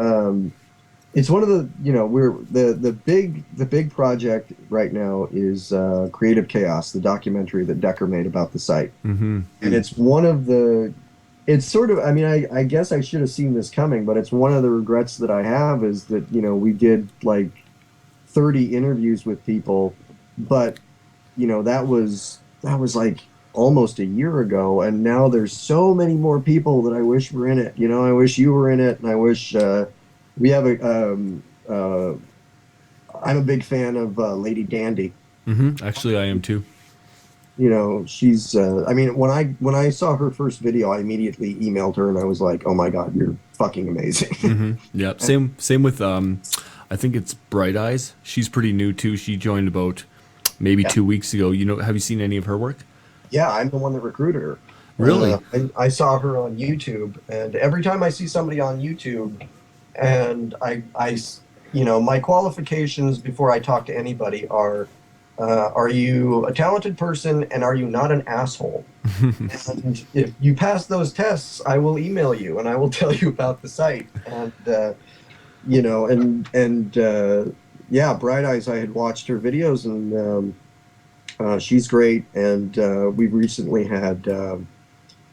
it's one of the, we're the big project right now is Creative Chaos, the documentary that Decker made about the site. Mm-hmm. And it's one of the it's sort of, I mean, I guess I should have seen this coming, but it's one of the regrets that I have is that, we did like 30 interviews with people, but that was like almost a year ago, and now there's so many more people that I wish were in it. I wish you were in it, and I wish we have a I'm a big fan of Lady Dandy. Mm-hmm. Actually, I am too. She's I mean, when I saw her first video, I immediately emailed her and I was like, "Oh my God, you're fucking amazing." Mm-hmm. Yeah. Same with I think it's Bright Eyes. She's pretty new too. She joined about maybe Yeah. 2 weeks ago. Have you seen any of her work? Yeah, I'm the one that recruited her. Really? I saw her on YouTube, and every time I see somebody on YouTube, and my qualifications before I talk to anybody are you a talented person, and are you not an asshole? And if you pass those tests, I will email you and I will tell you about the site. And yeah, Bright Eyes. I had watched her videos, and she's great. And we've recently had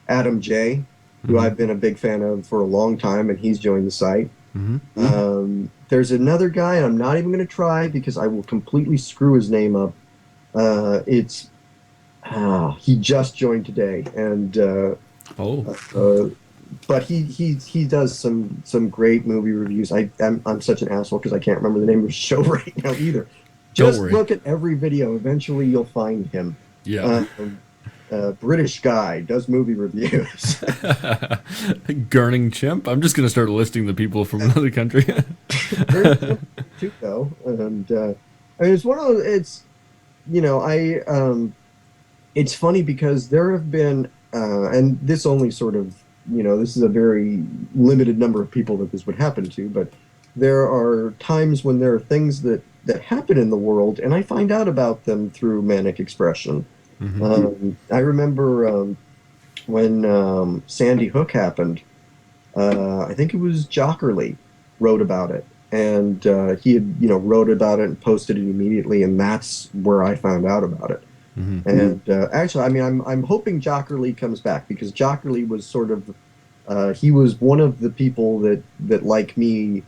Adam J, who Mm-hmm. I've been a big fan of for a long time, and he's joined the site. Mm-hmm. There's another guy, and I'm not even going to try because I will completely screw his name up. It's he just joined today, and Oh, uh, but he does some great movie reviews. I'm such an asshole because I can't remember the name of his show right now either. don't Just worry. look at every video. Eventually, you'll find him. Yeah. Um, British guy does movie reviews. Gurning chimp. I'm just gonna start listing the people from another country. Very too though, and I mean it's one of those. It's I it's funny because there have been and this only sort of this is a very limited number of people that this would happen to, but there are times when there are things that happen in the world, and I find out about them through manic expression. Mm-hmm. I remember when Sandy Hook happened. I think it was Jockerly wrote about it, and he had wrote about it and posted it immediately, and that's where I found out about it. Mm-hmm. And actually, I mean, I'm hoping Jockerly comes back because Jockerly was sort of he was one of the people that like me.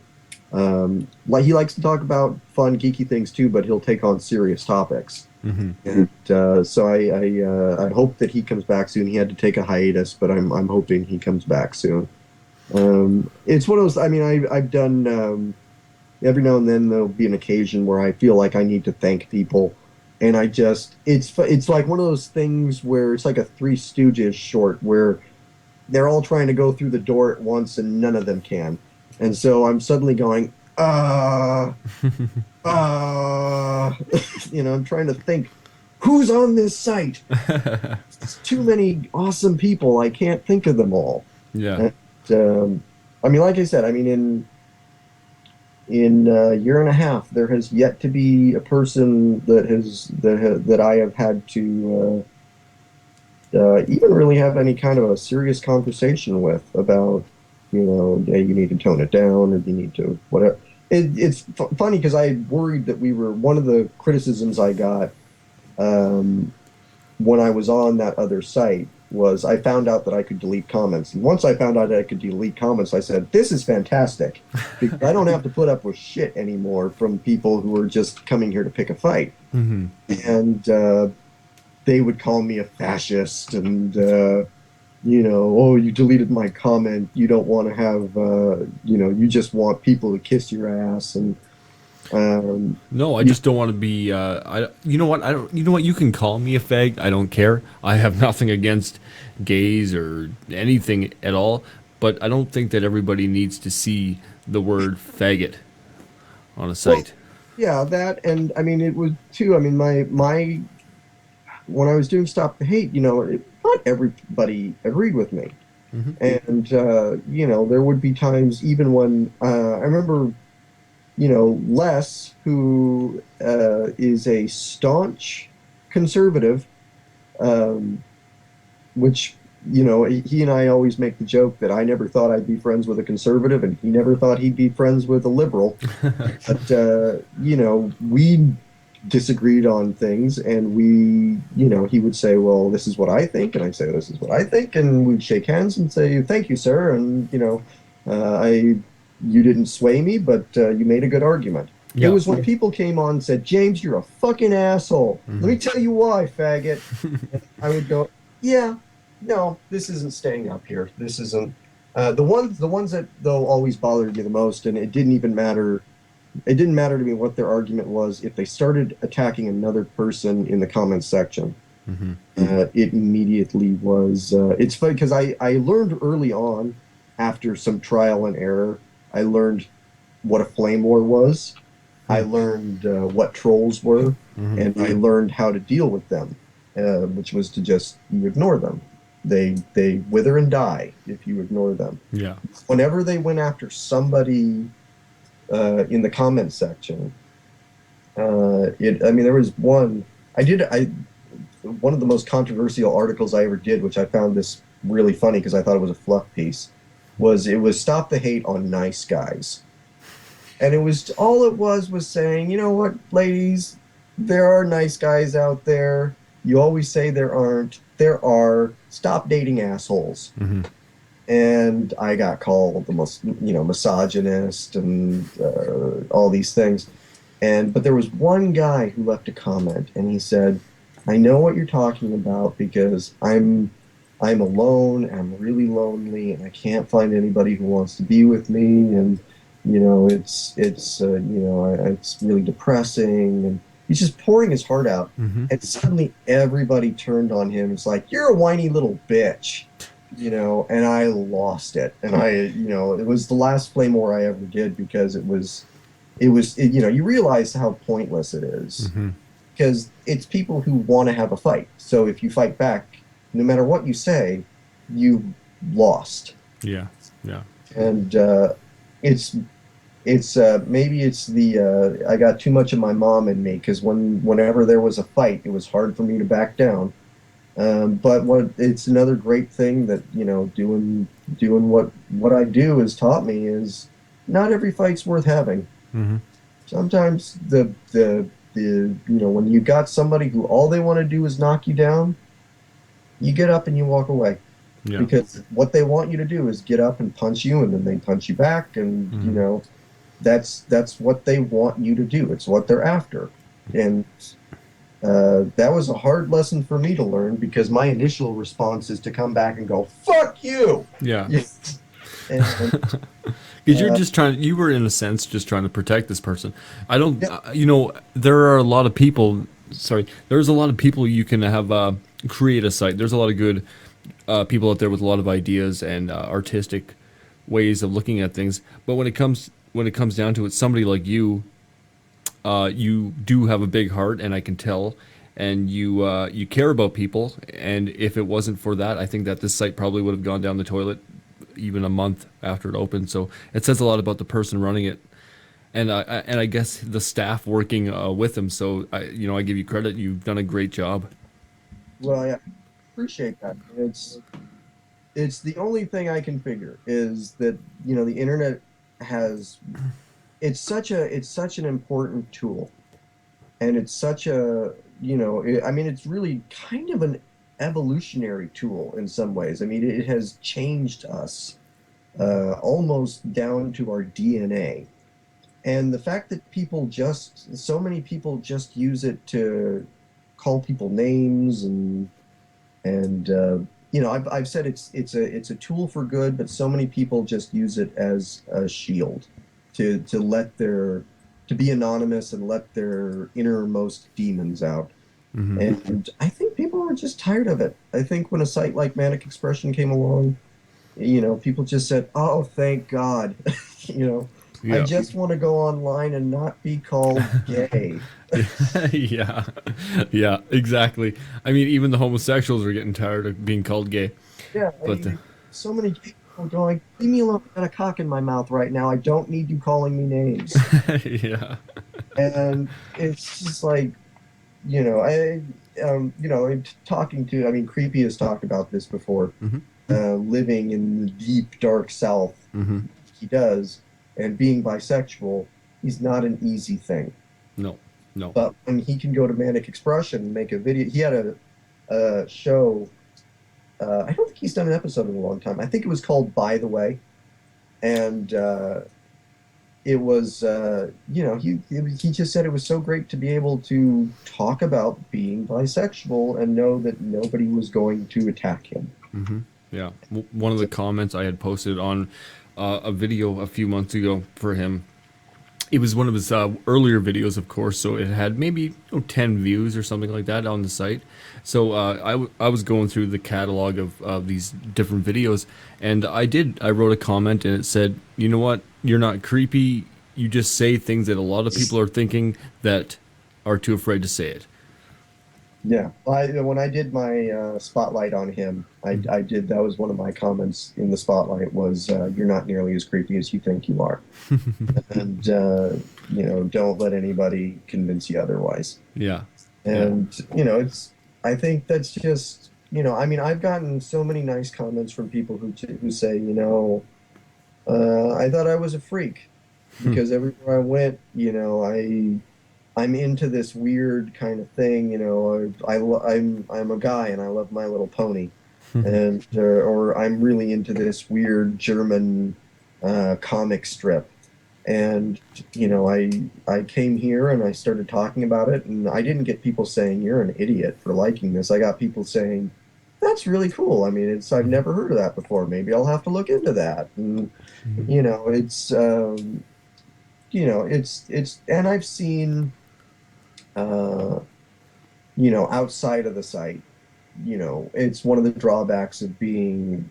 Like he likes to talk about fun, geeky things too, but he'll take on serious topics. Mm-hmm. And so I hope that he comes back soon. He had to take a hiatus, but I'm hoping he comes back soon. It's one of those. I mean, I've done every now and then there'll be an occasion where I feel like I need to thank people, and it's like one of those things where it's like a Three Stooges short where they're all trying to go through the door at once and none of them can, and so I'm suddenly going I'm trying to think who's on this site. It's too many awesome people. I can't think of them all. Yeah. And, I mean, like I said, I mean, in a year and a half, there has yet to be a person that I have had to even really have any kind of a serious conversation with about, yeah, you need to tone it down, or you need to whatever. It's funny because I worried that we were one of the criticisms I got when I was on that other site was I found out that I could delete comments. And once I found out that I could delete comments, I said, this is fantastic because I don't have to put up with shit anymore from people who are just coming here to pick a fight. Mm-hmm. And they would call me a fascist and, oh, you deleted my comment. You don't want to have, you just want people to kiss your ass. And No, I just don't want to be. You know what? I don't. You know what? You can call me a fag. I don't care. I have nothing against gays or anything at all. But I don't think that everybody needs to see the word faggot on a well, site. yeah, that, and I mean, it was too. I mean, my when I was doing Stop the Hate, not everybody agreed with me. Mm-hmm. And, there would be times even when I remember, Les, who is a staunch conservative, um, which he and I always make the joke that I never thought I'd be friends with a conservative, and he never thought he'd be friends with a liberal. But we disagreed on things, and he would say, "Well, this is what I think," and I'd say, "This is what I think," and we'd shake hands and say, "Thank you, sir," and I you didn't sway me, but you made a good argument. It Yeah. was when people came on and said, "James, you're a fucking asshole. Let Hmm. me tell you why, faggot." I would go, "Yeah, no, this isn't staying up here. This isn't." The ones that though always bothered me the most, and it didn't even matter. It didn't matter to me what their argument was. If they started attacking another person in the comments section, Hmm. it immediately was. It's funny because I learned early on, after some trial and error, I learned what a flame war was. I learned what trolls were, Hmm. and I learned how to deal with them, which was to just you ignore them. They wither and die if you ignore them. Yeah. Whenever they went after somebody in the comment section, I mean, there was one I one of the most controversial articles I ever did, which I found this really funny because I thought it was a fluff piece. It was stop the hate on nice guys. And it was saying, you know what, ladies, there are nice guys out there. You always say there aren't. There are. Stop dating assholes. Hmm. And I got called the most, misogynist and all these things. But there was one guy who left a comment, and he said, "I know what you're talking about because I'm alone. I'm really lonely, and I can't find anybody who wants to be with me. And it's really depressing." And he's just pouring his heart out. Hmm. And suddenly everybody turned on him. It's like, "You're a whiny little bitch." And I lost it. And it was the last Flame War I ever did because you realize how pointless it is Hmm. because it's people who want to have a fight. So if you fight back, no matter what you say, you lost. Yeah. Yeah. And it's maybe it's the I got too much of my mom in me because whenever there was a fight, it was hard for me to back down. But it's another great thing that doing what I do has taught me is not every fight's worth having. Hmm. Sometimes when you got somebody who all they want to do is knock you down, you get up and you walk away Yeah. because what they want you to do is get up and punch you, and then they punch you back, and Hmm. that's what they want you to do. It's what they're after. And that was a hard lesson for me to learn because my initial response is to come back and go, "Fuck you." Yeah. And Because uh, you were in a sense just trying to protect this person. I don't, yeah, there are a lot of people, sorry, there's a lot of people you can have create a site. There's a lot of good people out there with a lot of ideas and artistic ways of looking at things. But when it comes down to it, somebody like you do have a big heart, and I can tell, and you care about people. And if it wasn't for that, I think that this site probably would have gone down the toilet even a month after it opened. So it says a lot about the person running it, and I guess the staff working with them. So I give you credit. You've done a great job. well, yeah, appreciate that. It's the only thing I can figure is that the internet has it's such an important tool, and it's such a I mean, it's really kind of an evolutionary tool in some ways. I mean, it has changed us almost down to our DNA. And the fact that so many people just use it to call people names, and I've said it's a tool for good, but so many people just use it as a shield to let their to be anonymous and let their innermost demons out. Hmm. And I think people are just tired of it. I think when a site like Manic Expression came along, people just said, "Oh, thank God." you know, I Yeah. just want to go online and not be called gay. Yeah. Yeah. Exactly. I mean, even the homosexuals are getting tired of being called gay. Yeah, I But mean, so many people going, "Leave me alone. I got a cock in my mouth right now. I don't need you calling me names." yeah. And it's just like, talking to, I mean, Creepy has talked about this before, Hmm. living in the deep, dark South, Hmm. he does, and being bisexual is not an easy thing. No, no. But when he can go to Manic Expression and make a video, he had a show. I don't think he's done an episode in a long time. I think it was called By the Way, and it was he just said it was so great to be able to talk about being bisexual and know that nobody was going to attack him. Hmm. Yeah. One of the comments I had posted on a video a few months ago for him, it was one of his earlier videos, of course, so it had maybe 10 views or something like that on the site. So I was going through the catalog of these different videos, and I wrote a comment, and it said, you know what, you're not creepy, you just say things that a lot of people are thinking that are too afraid to say it. Yeah, when I did my spotlight on him, I did that was one of my comments in the spotlight was you're not nearly as creepy as you think you are, and don't let anybody convince you otherwise. Yeah, yeah. And it's I think that's just I mean I've gotten so many nice comments from people who say I thought I was a freak because everywhere I went I'm into this weird kind of thing. I'm a guy and I love My Little Pony, and or I'm really into this weird German comic strip. And I came here and I started talking about it, and I didn't get people saying you're an idiot for liking this. I got people saying that's really cool. I mean, it's I've never heard of that before. Maybe I'll have to look into that. And you know, it's and I've seen uh, outside of the site, it's one of the drawbacks of being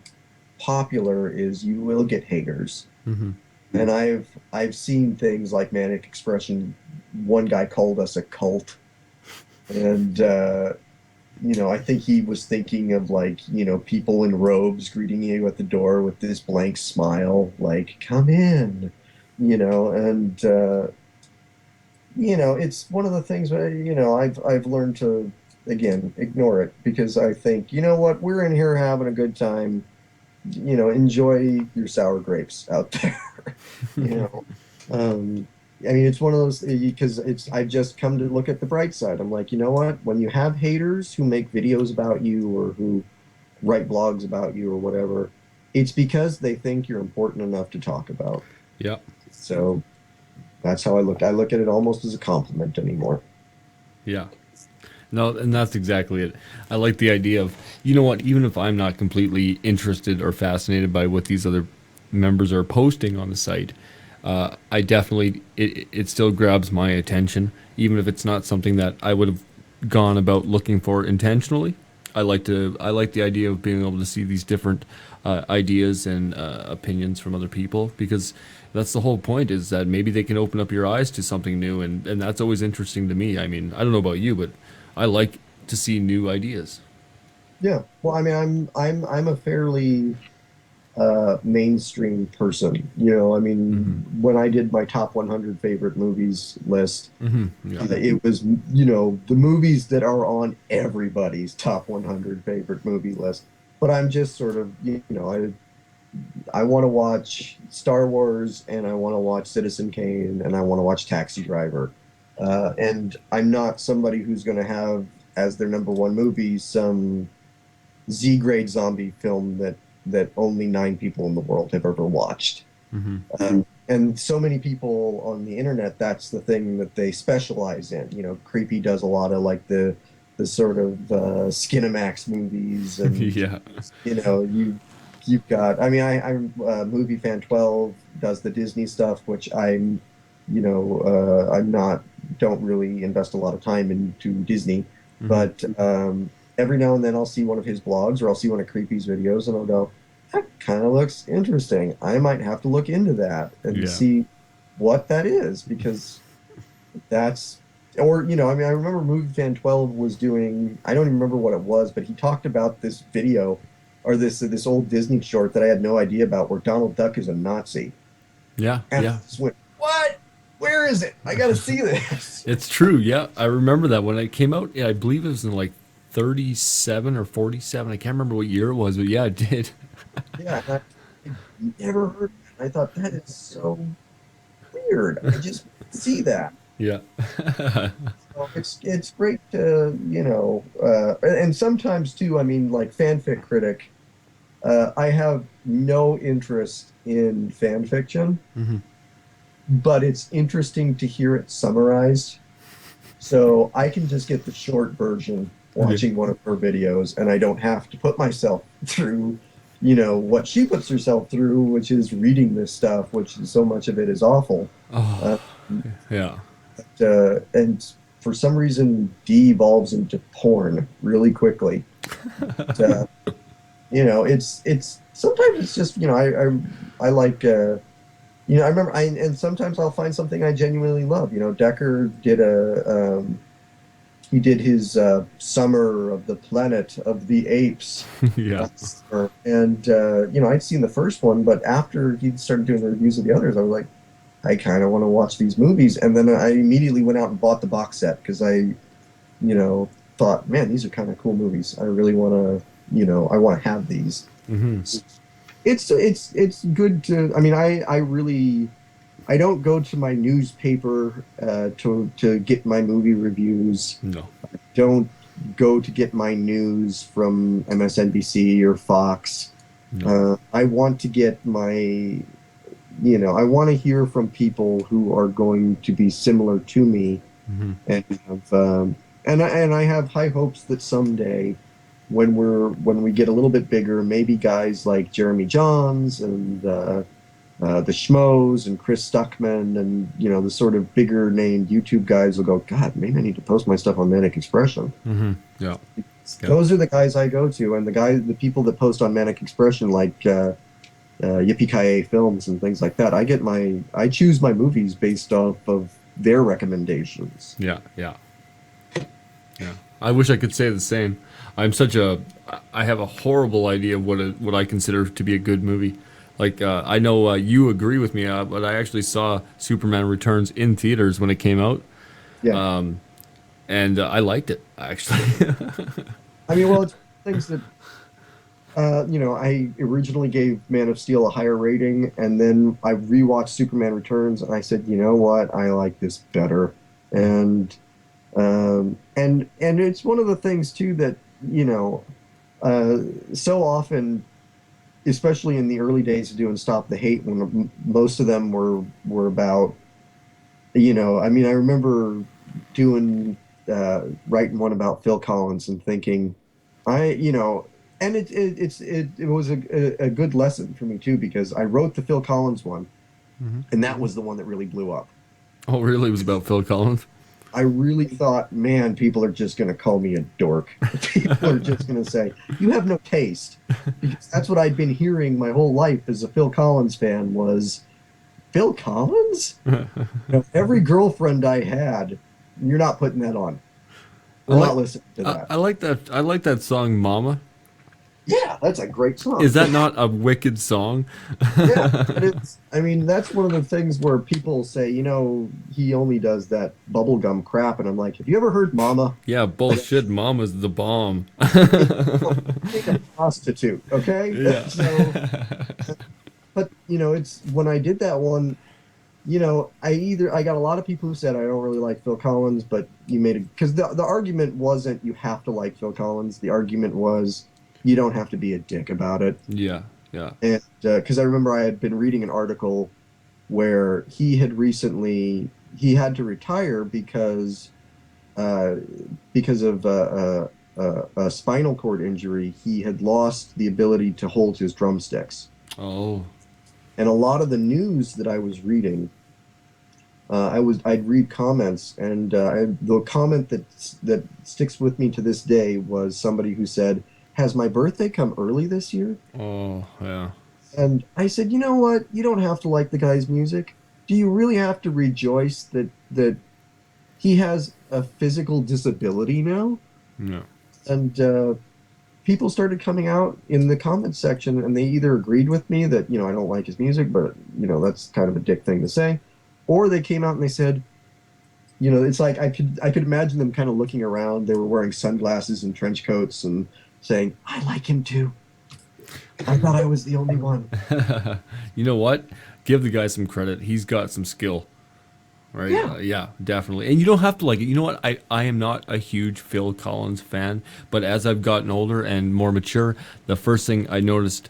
popular is you will get haters. Hmm. And I've seen things like Manic Expression. One guy called us a cult, and I think he was thinking of like, people in robes greeting you at the door with this blank smile, like, come in, and it's one of the things where, I've learned to, again, ignore it because I think, you know what, we're in here having a good time. Enjoy your sour grapes out there. you know, um, I mean, it's one of those because I've just come to look at the bright side. I'm like, you know what, when you have haters who make videos about you or who write blogs about you or whatever, it's because they think you're important enough to talk about. Yeah. So that's how I look. I look at it almost as a compliment anymore. Yeah. No, and that's exactly it. I like the idea of, you know what, even if I'm not completely interested or fascinated by what these other members are posting on the site, I definitely, it still grabs my attention, even if it's not something that I would have gone about looking for intentionally. I like the idea of being able to see these different ideas and opinions from other people, because that's the whole point, is that maybe they can open up your eyes to something new, and that's always interesting to me. I mean, I don't know about you, but I like to see new ideas. Yeah. Well, I mean, I'm a fairly mainstream person. I Hmm. mean, when I did my top 100 favorite movies list, Hmm. Yeah. it was, the movies that are on everybody's top 100 favorite movie list. But I'm just sort of, I want to watch Star Wars and I want to watch Citizen Kane and I want to watch Taxi Driver. And I'm not somebody who's going to have as their number one movie some Z-grade zombie film that only 9 people in the world have ever watched. Hmm. And so many people on the internet, that's the thing that they specialize in. Creepy does a lot of like the sort of Skinamax movies, and Yeah. you've got. I mean, I'm movie fan 12 does the Disney stuff, which I'm not don't really invest a lot of time into Disney, Hmm. but every now and then I'll see one of his blogs or I'll see one of Creepy's videos and I'll go, that kind of looks interesting. I might have to look into that and Yeah. see what that is because that's or I mean I remember Movie Fan 12 was doing I don't even remember what it was, but he talked about this video or this old Disney short that I had no idea about where Donald Duck is a Nazi. Yeah. And I Yeah. just went, what? Where is it? I gotta see this. It's true. Yeah, I remember that when it came out. Yeah, I believe it was in like 37 or 47. I can't remember what year it was, but yeah, it did. Yeah, and I never heard that. I thought that is so weird. I just see that. Yeah. So it's great to, and sometimes too, I mean, like fanfic critic, I have no interest in fan fiction, Hmm. but it's interesting to hear it summarized. So I can just get the short version Yeah. watching one of her videos, and I don't have to put myself through, what she puts herself through, which is reading this stuff, which so much of it is awful. Uh, Oh, yeah. and for some reason, devolves into porn really quickly. But, it's sometimes it's just, I like. I remember and sometimes I'll find something I genuinely love. Decker did he did his Summer of the Planet of the Apes Yeah. last summer. And I'd seen the first one, but after he started doing the reviews of the others, I was like, I kind of want to watch these movies. And then I immediately went out and bought the box set because thought, man, these are kind of cool movies. I really want to, I want to have these. Hmm. It's good to. I mean, I really I don't go to my newspaper to get my movie reviews. No. Don't go to get my news from MSNBC or Fox. No. I want to get I want to hear from people who are going to be similar to me, Hmm. and I have high hopes that someday, when we get a little bit bigger, maybe guys like Jeremy Johns and the Schmoes and Chris Stuckman and the sort of bigger named YouTube guys will go, God, maybe I need to post my stuff on Manic Expression. Hmm. Yeah. Yeah. Those are the guys I go to, and the people that post on Manic Expression, like Yippee Ki Films and things like that. I choose my movies based off of their recommendations. Yeah. Yeah. Yeah. I wish I could say the same. I have a horrible idea of what I consider to be a good movie. Like, I know you agree with me, but I actually saw Superman Returns in theaters when it came out, Yeah, um, and I liked it actually. I mean, well, it's things that I originally gave Man of Steel a higher rating, and then I rewatched Superman Returns, and I said, you know what, I like this better, and it's one of the things too that uh, so often, especially in the early days of doing Stop the Hate, when most of them were about, I mean, I remember doing writing one about Phil Collins and thinking, I, and it was a good lesson for me too because I wrote the Phil Collins one, Hmm. and that was the one that really blew up. Oh, really? It was about Phil Collins? I really thought, man, people are just going to call me a dork. People are just going to say, you have no taste. Because that's what I'd been hearing my whole life as a Phil Collins fan was, Phil Collins? Every girlfriend I had, you're not putting that on. I We're like not listening to that. I like that. I like that song, "Mama." Yeah, that's a great song. Is that not a wicked song? Yeah, but I mean, that's one of the things where people say, he only does that bubblegum crap. And I'm like, have you ever heard Mama? Yeah, bullshit. Mama's the bomb. It's like a prostitute, okay? Yeah. But, it's when I did that one, I got a lot of people who said I don't really like Phil Collins, but you made it, because the argument wasn't you have to like Phil Collins. The argument was you don't have to be a dick about it. Yeah. Yeah. And because I remember I had been reading an article where he had to retire uh, because of a spinal cord injury. He had lost the ability to hold his drumsticks, Oh. and a lot of the news that I was reading, I'd read comments, and the comment that sticks with me to this day was somebody who said, "Has my birthday come early this year?" Oh. Yeah. And I said, you know what? You don't have to like the guy's music. Do you really have to rejoice that he has a physical disability now? No. And people started coming out in the comments section, and they either agreed with me that I don't like his music, but that's kind of a dick thing to say, or they came out and they said, you know, it's like I could imagine them kind of looking around. They were wearing sunglasses and trench coats and saying, "I like him too. I thought I was the only one." You know what? Give the guy some credit. He's got some skill, right? Yeah. Yeah, definitely. And you don't have to like it. You know what? I am not a huge Phil Collins fan, but as I've gotten older and more mature, the first thing I noticed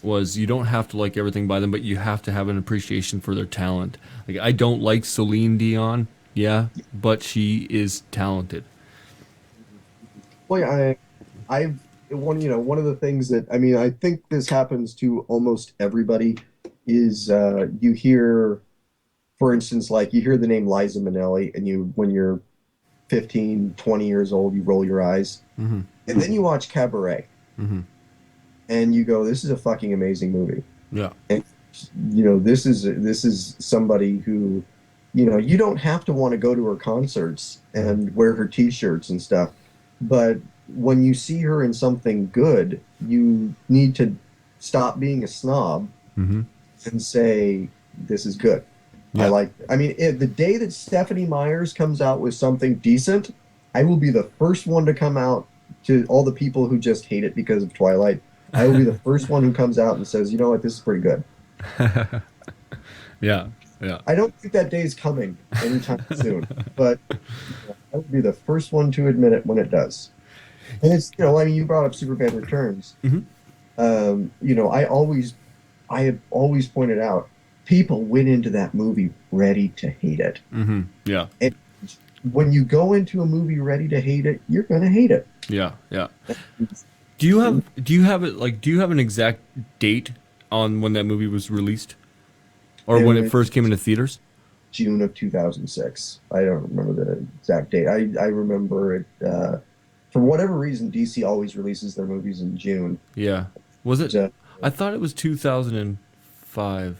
was you don't have to like everything by them, but you have to have an appreciation for their talent. Like I don't like Celine Dion, yeah, but she is talented. Well, yeah, I've one of the things that I mean, I think this happens to almost everybody is you hear, for instance, like you hear the name Liza Minnelli, and you when you're 15, 20 years old, you roll your eyes, Hmm. and then you watch Cabaret, Hmm. and you go, "This is a fucking amazing movie." Yeah. And this is somebody who, you don't have to want to go to her concerts Hmm. and wear her t-shirts and stuff, but when you see her in something good, you need to stop being a snob Hmm. and say, "This is good." Yeah. I mean, the day that Stephanie Myers comes out with something decent, I will be the first one to come out to all the people who just hate it because of Twilight. I will be the first one who comes out and says, "You know what, this is pretty good." Yeah. Yeah. I don't think that day is coming anytime soon, but I will be the first one to admit it when it does. And it's, I mean, you brought up Superman Returns. Hmm. I have always pointed out people went into that movie ready to hate it. Hmm. Yeah. And when you go into a movie ready to hate it, you're going to hate it. Yeah. Yeah. Do you have an exact date on when that movie was released or It when it was first came into theaters? June of 2006. I don't remember the exact date. I remember it. For whatever reason, DC always releases their movies in June. Yeah. Was it? Uh, I thought it was 2005.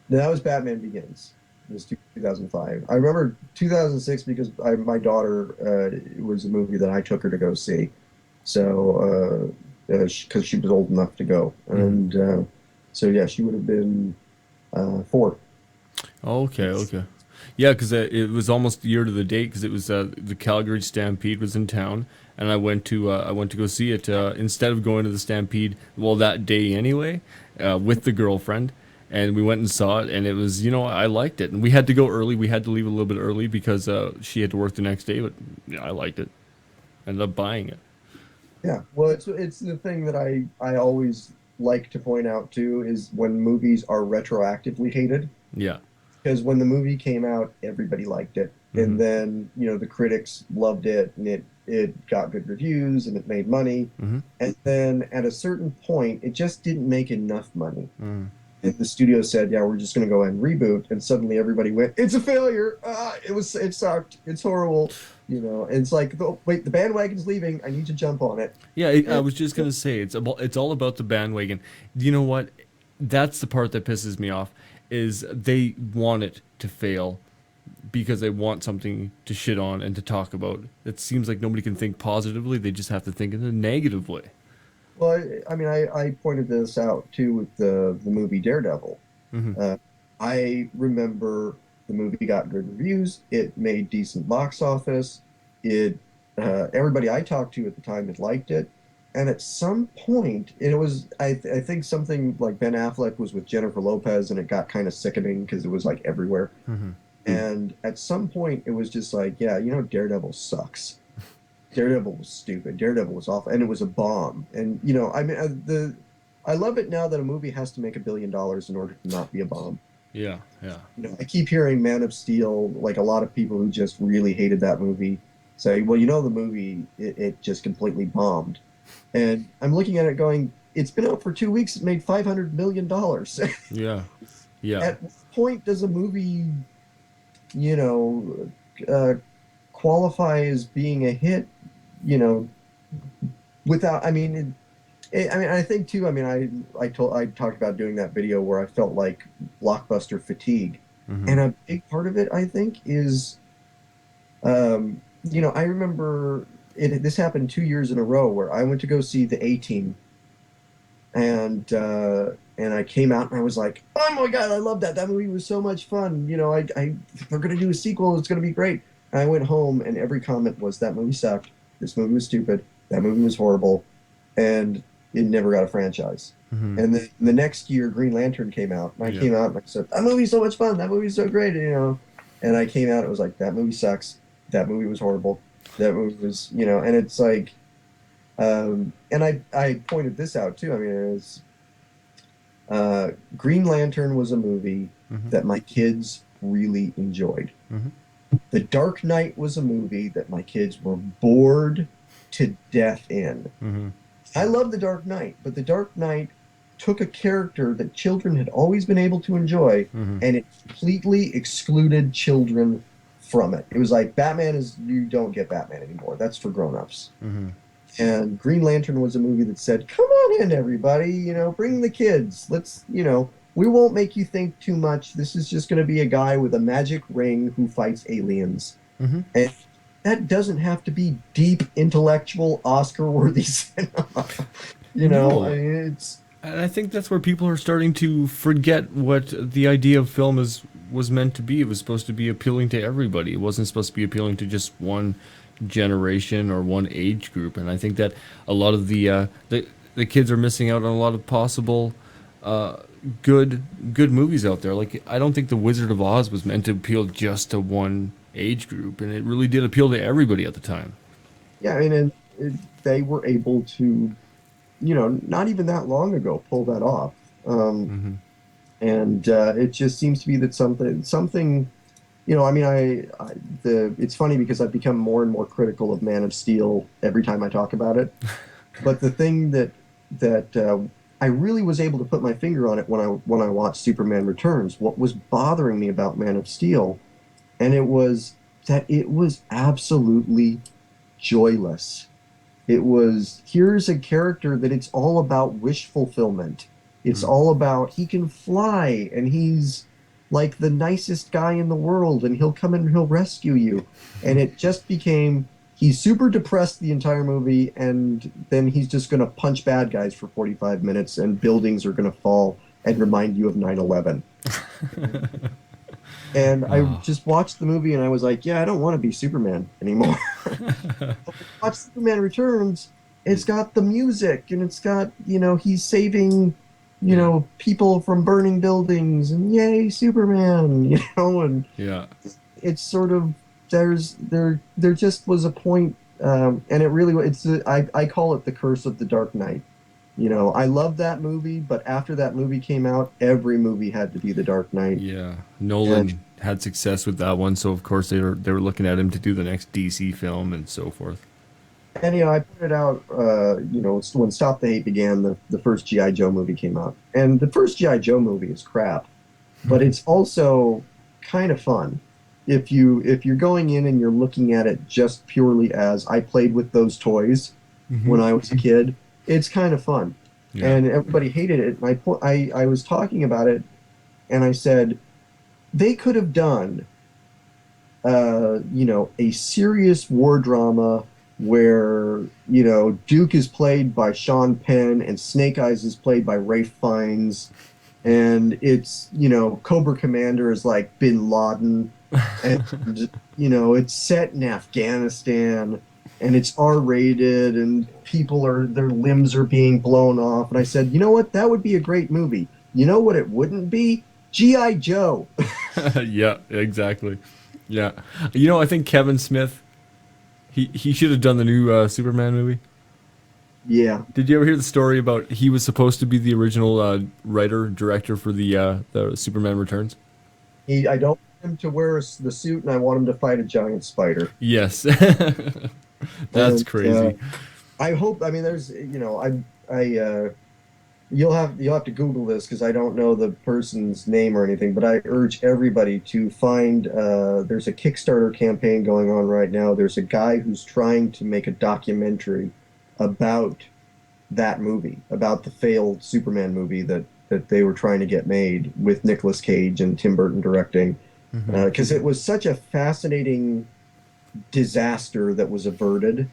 No, that was Batman Begins. It was 2005. I remember 2006 because my daughter, it was a movie that I took her to go see. So, because she was old enough to go. Hmm. And so, yeah, she would have been 4. Okay, okay. Yeah, because it was almost the year to the date because it was the Calgary Stampede was in town, and I went to go see it instead of going to the Stampede. Well, that day anyway, with the girlfriend, and we went and saw it, and it was I liked it, and we had to go early. We had to leave a little bit early because she had to work the next day, but I liked it. Ended up buying it. Yeah. Well, it's the thing that I always like to point out too is when movies are retroactively hated. Yeah. Because when the movie came out, everybody liked it, Hmm. and then the critics loved it, and it got good reviews, and it made money, Hmm. and then at a certain point, it just didn't make enough money, Hmm. and the studio said, "Yeah, we're just going to go ahead and reboot," and suddenly everybody went, "It's a failure! It sucked! It's horrible!" And it's like, "Oh, wait, the bandwagon's leaving. I need to jump on it." Yeah, I And was just gonna say it's all about the bandwagon. You know what? That's the part that pisses me off is they want it to fail because they want something to shit on and to talk about. It seems like nobody can think positively. They just have to think in a negative way. well, I mean, I pointed this out too with the movie Daredevil. Hmm. Uh, I remember the movie got good reviews. It made decent box office. It Everybody I talked to at the time had liked it. And at some point, and it was I think something like Ben Affleck was with Jennifer Lopez, and it got kind of sickening because it was like everywhere. Hmm. And at some point, it was just like, yeah, Daredevil sucks. Daredevil was stupid. Daredevil was awful, and it was a bomb. And I mean, I love it now that a movie has to make $1 billion in order to not be a bomb. Yeah, yeah. I keep hearing Man of Steel, like a lot of people who just really hated that movie say, well, the movie, it just completely bombed. And I'm looking at it going, it's been out for 2 weeks, it made $500 million. Yeah, yeah. At what point does a movie, you know, uh, qualify as being a hit, you know, without, I mean, I think too, I mean, I talked about doing that video where I felt like blockbuster fatigue. Hmm. And a big part of it, I think, is I remember this happened 2 years in a row where I went to go see the A Team, and and I came out and I was like, oh my God, I love that. That movie was so much fun. They're gonna do a sequel. It's gonna be great. And I went home and every comment was that movie sucked. This movie was stupid. That movie was horrible, and it never got a franchise. Hmm. And then the next year, Green Lantern came out, and I Yeah. came out and I said, that movie's so much fun. That movie's so great. And I came out, it was like, that movie sucks. That movie was horrible. That movie was, and it's like, and I pointed this out too. I mean, Green Lantern was a movie Hmm. that my kids really enjoyed. Hmm. The Dark Knight was a movie that my kids were bored to death in. Hmm. I love The Dark Knight, but The Dark Knight took a character that children had always been able to enjoy Hmm. and it completely excluded children from it. It was like Batman is you don't get Batman anymore. That's for grown-ups. Hmm. And Green Lantern was a movie that said, "Come on in, everybody. Bring the kids. We won't make you think too much. This is just going to be a guy with a magic ring who fights aliens." Hmm. And that doesn't have to be deep, intellectual, Oscar-worthy cinema. I No. mean, it's And I think that's where people are starting to forget what the idea of film is was meant to be. It was supposed to be appealing to everybody. It wasn't supposed to be appealing to just one generation or one age group. And I think that a lot of the kids are missing out on a lot of possible uh, good movies out there. Like I don't think The Wizard of Oz was meant to appeal just to one age group, and it really did appeal to everybody at the time. yeah. I mean, and they were able to, not even that long ago, pull that off. Hmm. And it just seems to be that something. I mean, it's funny because I've become more and more critical of Man of Steel every time I talk about it. But the thing that I really was able to put my finger on it when I watched Superman Returns. What was bothering me about Man of Steel, and it was that it was absolutely joyless. It was here's a character that it's all about wish fulfillment. It's Hmm. all about he can fly and he's like the nicest guy in the world and he'll come and he'll rescue you. And it just became he's super depressed the entire movie and then he's just going to punch bad guys for 45 minutes and buildings are going to fall and remind you of 9/11. And I Oh. just watched the movie and I was like, yeah, I don't want to be Superman anymore. Watch Superman Returns, it's got the music and it's got, he's saving, Yeah. people from burning buildings and yay, Superman, and Yeah. it's sort of there just was a point, and it really I call it the curse of the Dark Knight. I love that movie, but after that movie came out, every movie had to be the Dark Knight. Yeah, And Nolan had success with that one, so of course they were looking at him to do the next DC film and so forth. And I pointed out, when Stop the Hate began, the first GI Joe movie came out, and the first GI Joe movie is crap, but it's also kind of fun. If you're going in and you're looking at it just purely as I played with those toys Hmm. when I was a kid, it's kind of fun. Yeah. And everybody hated it. And I was talking about it, and I said they could have done a serious war drama where, Duke is played by Sean Penn and Snake Eyes is played by Rafe Fiennes. And it's, Cobra Commander is like Bin Laden. And, it's set in Afghanistan and it's R-rated and their limbs are being blown off. And I said, you know what? That would be a great movie. You know what it wouldn't be? G.I. Joe. Yeah, exactly. Yeah. I think Kevin Smith he should have done the new Superman movie. Yeah. Did you ever hear the story about he was supposed to be the original writer director for the Superman Returns? I don't want him to wear the suit, and I want him to fight a giant spider. Yes. That's And crazy. I hope. I mean, there's, you'll have to Google this because I don't know the person's name or anything. But I urge everybody to find. There's a Kickstarter campaign going on right now. There's a guy who's trying to make a documentary about that movie, about the failed Superman movie that they were trying to get made with Nicolas Cage and Tim Burton directing. Hmm. Because it was such a fascinating disaster that was averted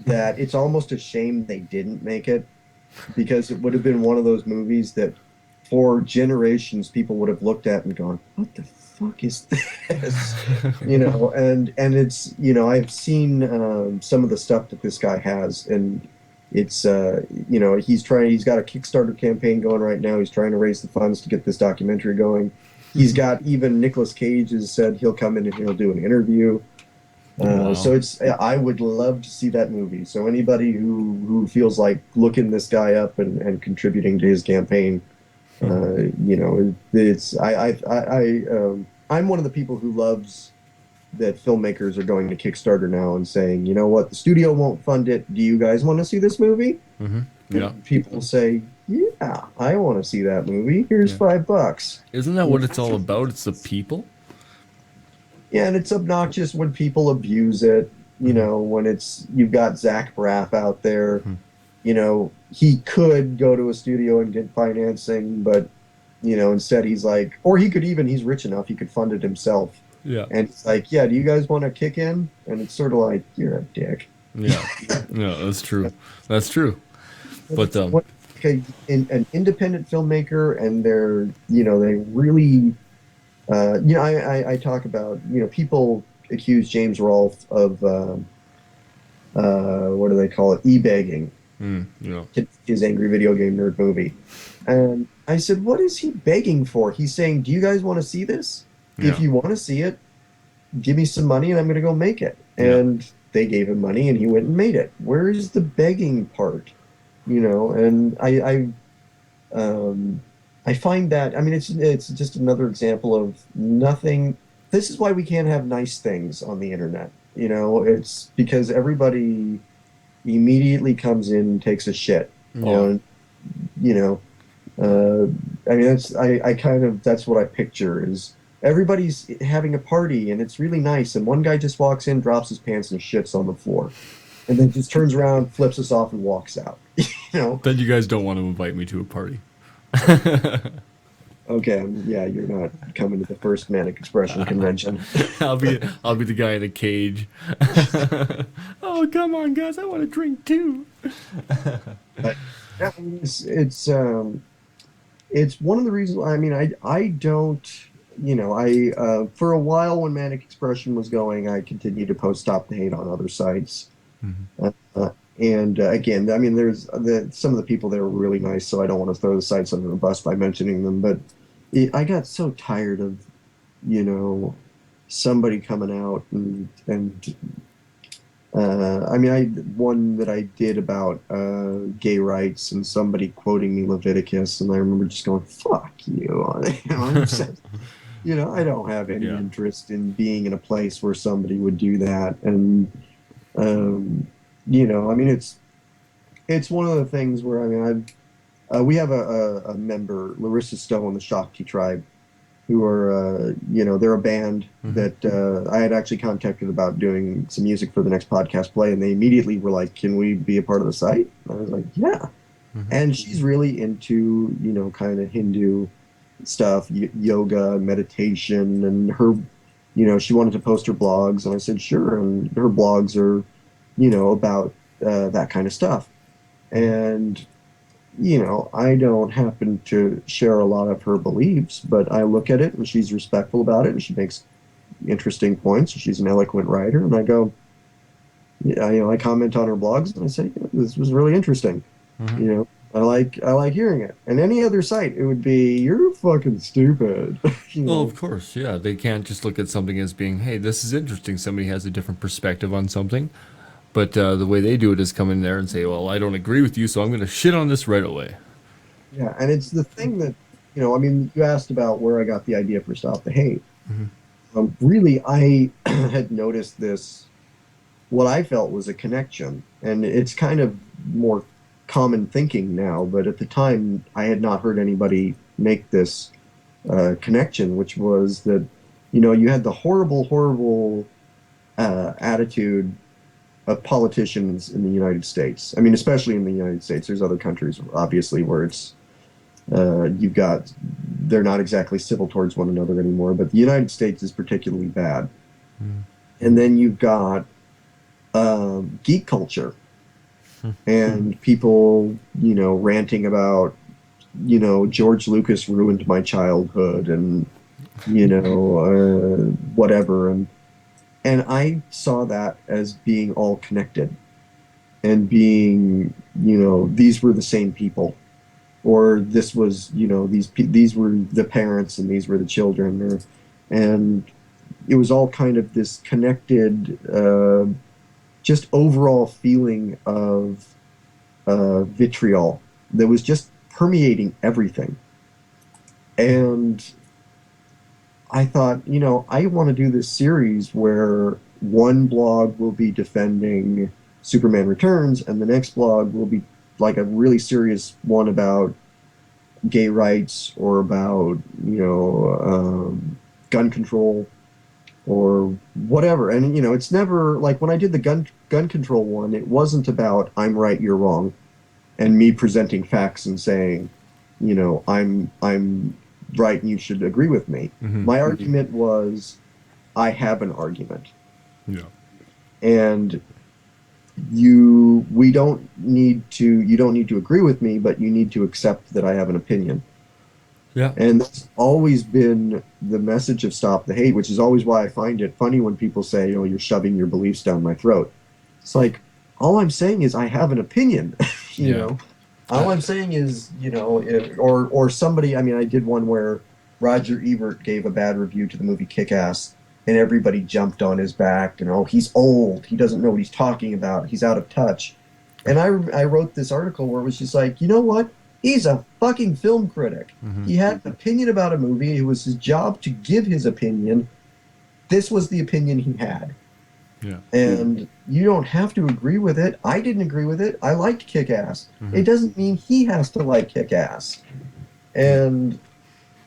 that it's almost a shame they didn't make it because it would have been one of those movies that for generations people would have looked at and gone, "What the fuck is this?" You know, and it's, you know, I've seen some of the stuff that this guy has, and it's you know, he's got a Kickstarter campaign going right now. He's trying to raise the funds to get this documentary going. He's got, even Nicolas Cage has said he'll come in and he'll do an interview. So Wow. it's, I would love to see that movie. So anybody who feels like looking this guy up and contributing to his campaign, you know, it's I'm one of the people who loves that filmmakers are going to Kickstarter now and saying, you know what, the studio won't fund it. Do you guys want to see this movie? Yeah. And people say, yeah, I want to see that movie. Here's Yeah. $5. Isn't that You what it's all know? about? It's the people. Yeah, and it's obnoxious when people abuse it. You know, when it's, you've got Zach Braff out there. You know, he could go to a studio and get financing, but you know, instead he's like, or he could even, he's rich enough, he could fund it himself. Yeah. And it's like, yeah, do you guys want to kick in? And it's sort of like, you're a dick. Yeah. Yeah. That's true. That's true. But But it's what, like an independent filmmaker, and they're, you know, they really, you know, I talk about, you know, people accuse James Rolfe of, what do they call it? E-begging, yeah. his angry video game nerd movie. And I said, what is he begging for? He's saying, do you guys want to see this? If Yeah. you want to see it, give me some money and I'm going to go make it. Yeah. And they gave him money and he went and made it. Where's the begging part? You know, and I find that, I mean, it's just another example of nothing. This is why we can't have nice things on the internet. You know, it's because everybody immediately comes in and takes a shit Yeah. on, you know, I mean, I kind of, that's what I picture is everybody's having a party and it's really nice. And one guy just walks in, drops his pants and shits on the floor and then just turns around, flips us off and walks out. You know, Then you guys don't want to invite me to a party. okay, yeah, you're not coming to the first Manic Expression convention. I'll be the guy in a cage. Oh, come on, guys! I want to drink too. But yeah, it's one of the reasons. I mean, I don't, you know, I for a while when Manic Expression was going, I continued to post Stop the Hate on other sites. Uh, and again, I mean, some of the people there were really nice, so I don't want to throw the sites under the bus by mentioning them. But I got so tired of, you know, somebody coming out and I mean, I one that I did about gay rights and somebody quoting me Leviticus, and I remember just going, "Fuck you!" You know, you know, I don't have any Yeah. interest in being in a place where somebody would do that, and um, you know, I mean, it's one of the things where, I mean, we have a member, Larissa Stowe, and the Shakti tribe, who are, you know, they're a band Hmm. that I had actually contacted about doing some music for the next podcast play, and they immediately were like, "Can we be a part of the site?" And I was like, "Yeah." And she's really into, you know, kind of Hindu stuff, yoga, meditation, and her, you know, she wanted to post her blogs, and I said, "Sure." And her blogs are, you know, about that kind of stuff. And you know, I don't happen to share a lot of her beliefs, but I look at it and she's respectful about it and she makes interesting points. She's an eloquent writer, and I go, yeah, you know, I comment on her blogs and I say, yeah, this was really interesting. You know, I like hearing it. And any other site, it would be, you're fucking stupid. You Well, know, of course, yeah. They can't just look at something as being, hey, this is interesting. Somebody has a different perspective on something. But the way they do it is come in there and say, well, I don't agree with you, so I'm going to shit on this right away. yeah. And it's the thing that, you know, I mean, you asked about where I got the idea for Stop the Hate. Really, I had noticed this, what I felt was a connection. And it's kind of more common thinking now, but at the time, I had not heard anybody make this connection, which was that, you know, you had the horrible, horrible attitude of politicians in the United States. I mean, especially in the United States. There's other countries, obviously, where it's you've got, they're not exactly civil towards one another anymore, but the United States is particularly bad. And then you've got geek culture and people, you know, ranting about George Lucas ruined my childhood, and whatever, and I saw that as being all connected, and being, these were the same people, or this was, these were the parents and these were the children, and it was all kind of this connected, just overall feeling of vitriol that was just permeating everything. And I thought, I want to do this series where one blog will be defending Superman Returns, and the next blog will be like a really serious one about gay rights, or about, gun control, or whatever. And it's never like, when I did the gun control one, it wasn't about I'm right, you're wrong, and me presenting facts and saying, I'm right and you should agree with me. Hmm. My argument was, I have an argument, Yeah. and you don't need to agree with me, but you need to accept that I have an opinion. Yeah. And that's always been the message of Stop the Hate, which is always why I find it funny when people say, you're shoving your beliefs down my throat. It's like, all I'm saying is I have an opinion. you Yeah. know all I'm saying is, or somebody, I mean, I did one where Roger Ebert gave a bad review to the movie Kick-Ass, and everybody jumped on his back, and, oh, he's old, he doesn't know what he's talking about, he's out of touch. And I wrote this article where it was just like, you know what? He's a fucking film critic. Hmm. He had an opinion about a movie. It was his job to give his opinion. This was the opinion he had. Yeah. And you don't have to agree with it. I didn't agree with it. I liked Kick Ass. Hmm. It doesn't mean he has to like Kick Ass. Yeah. And,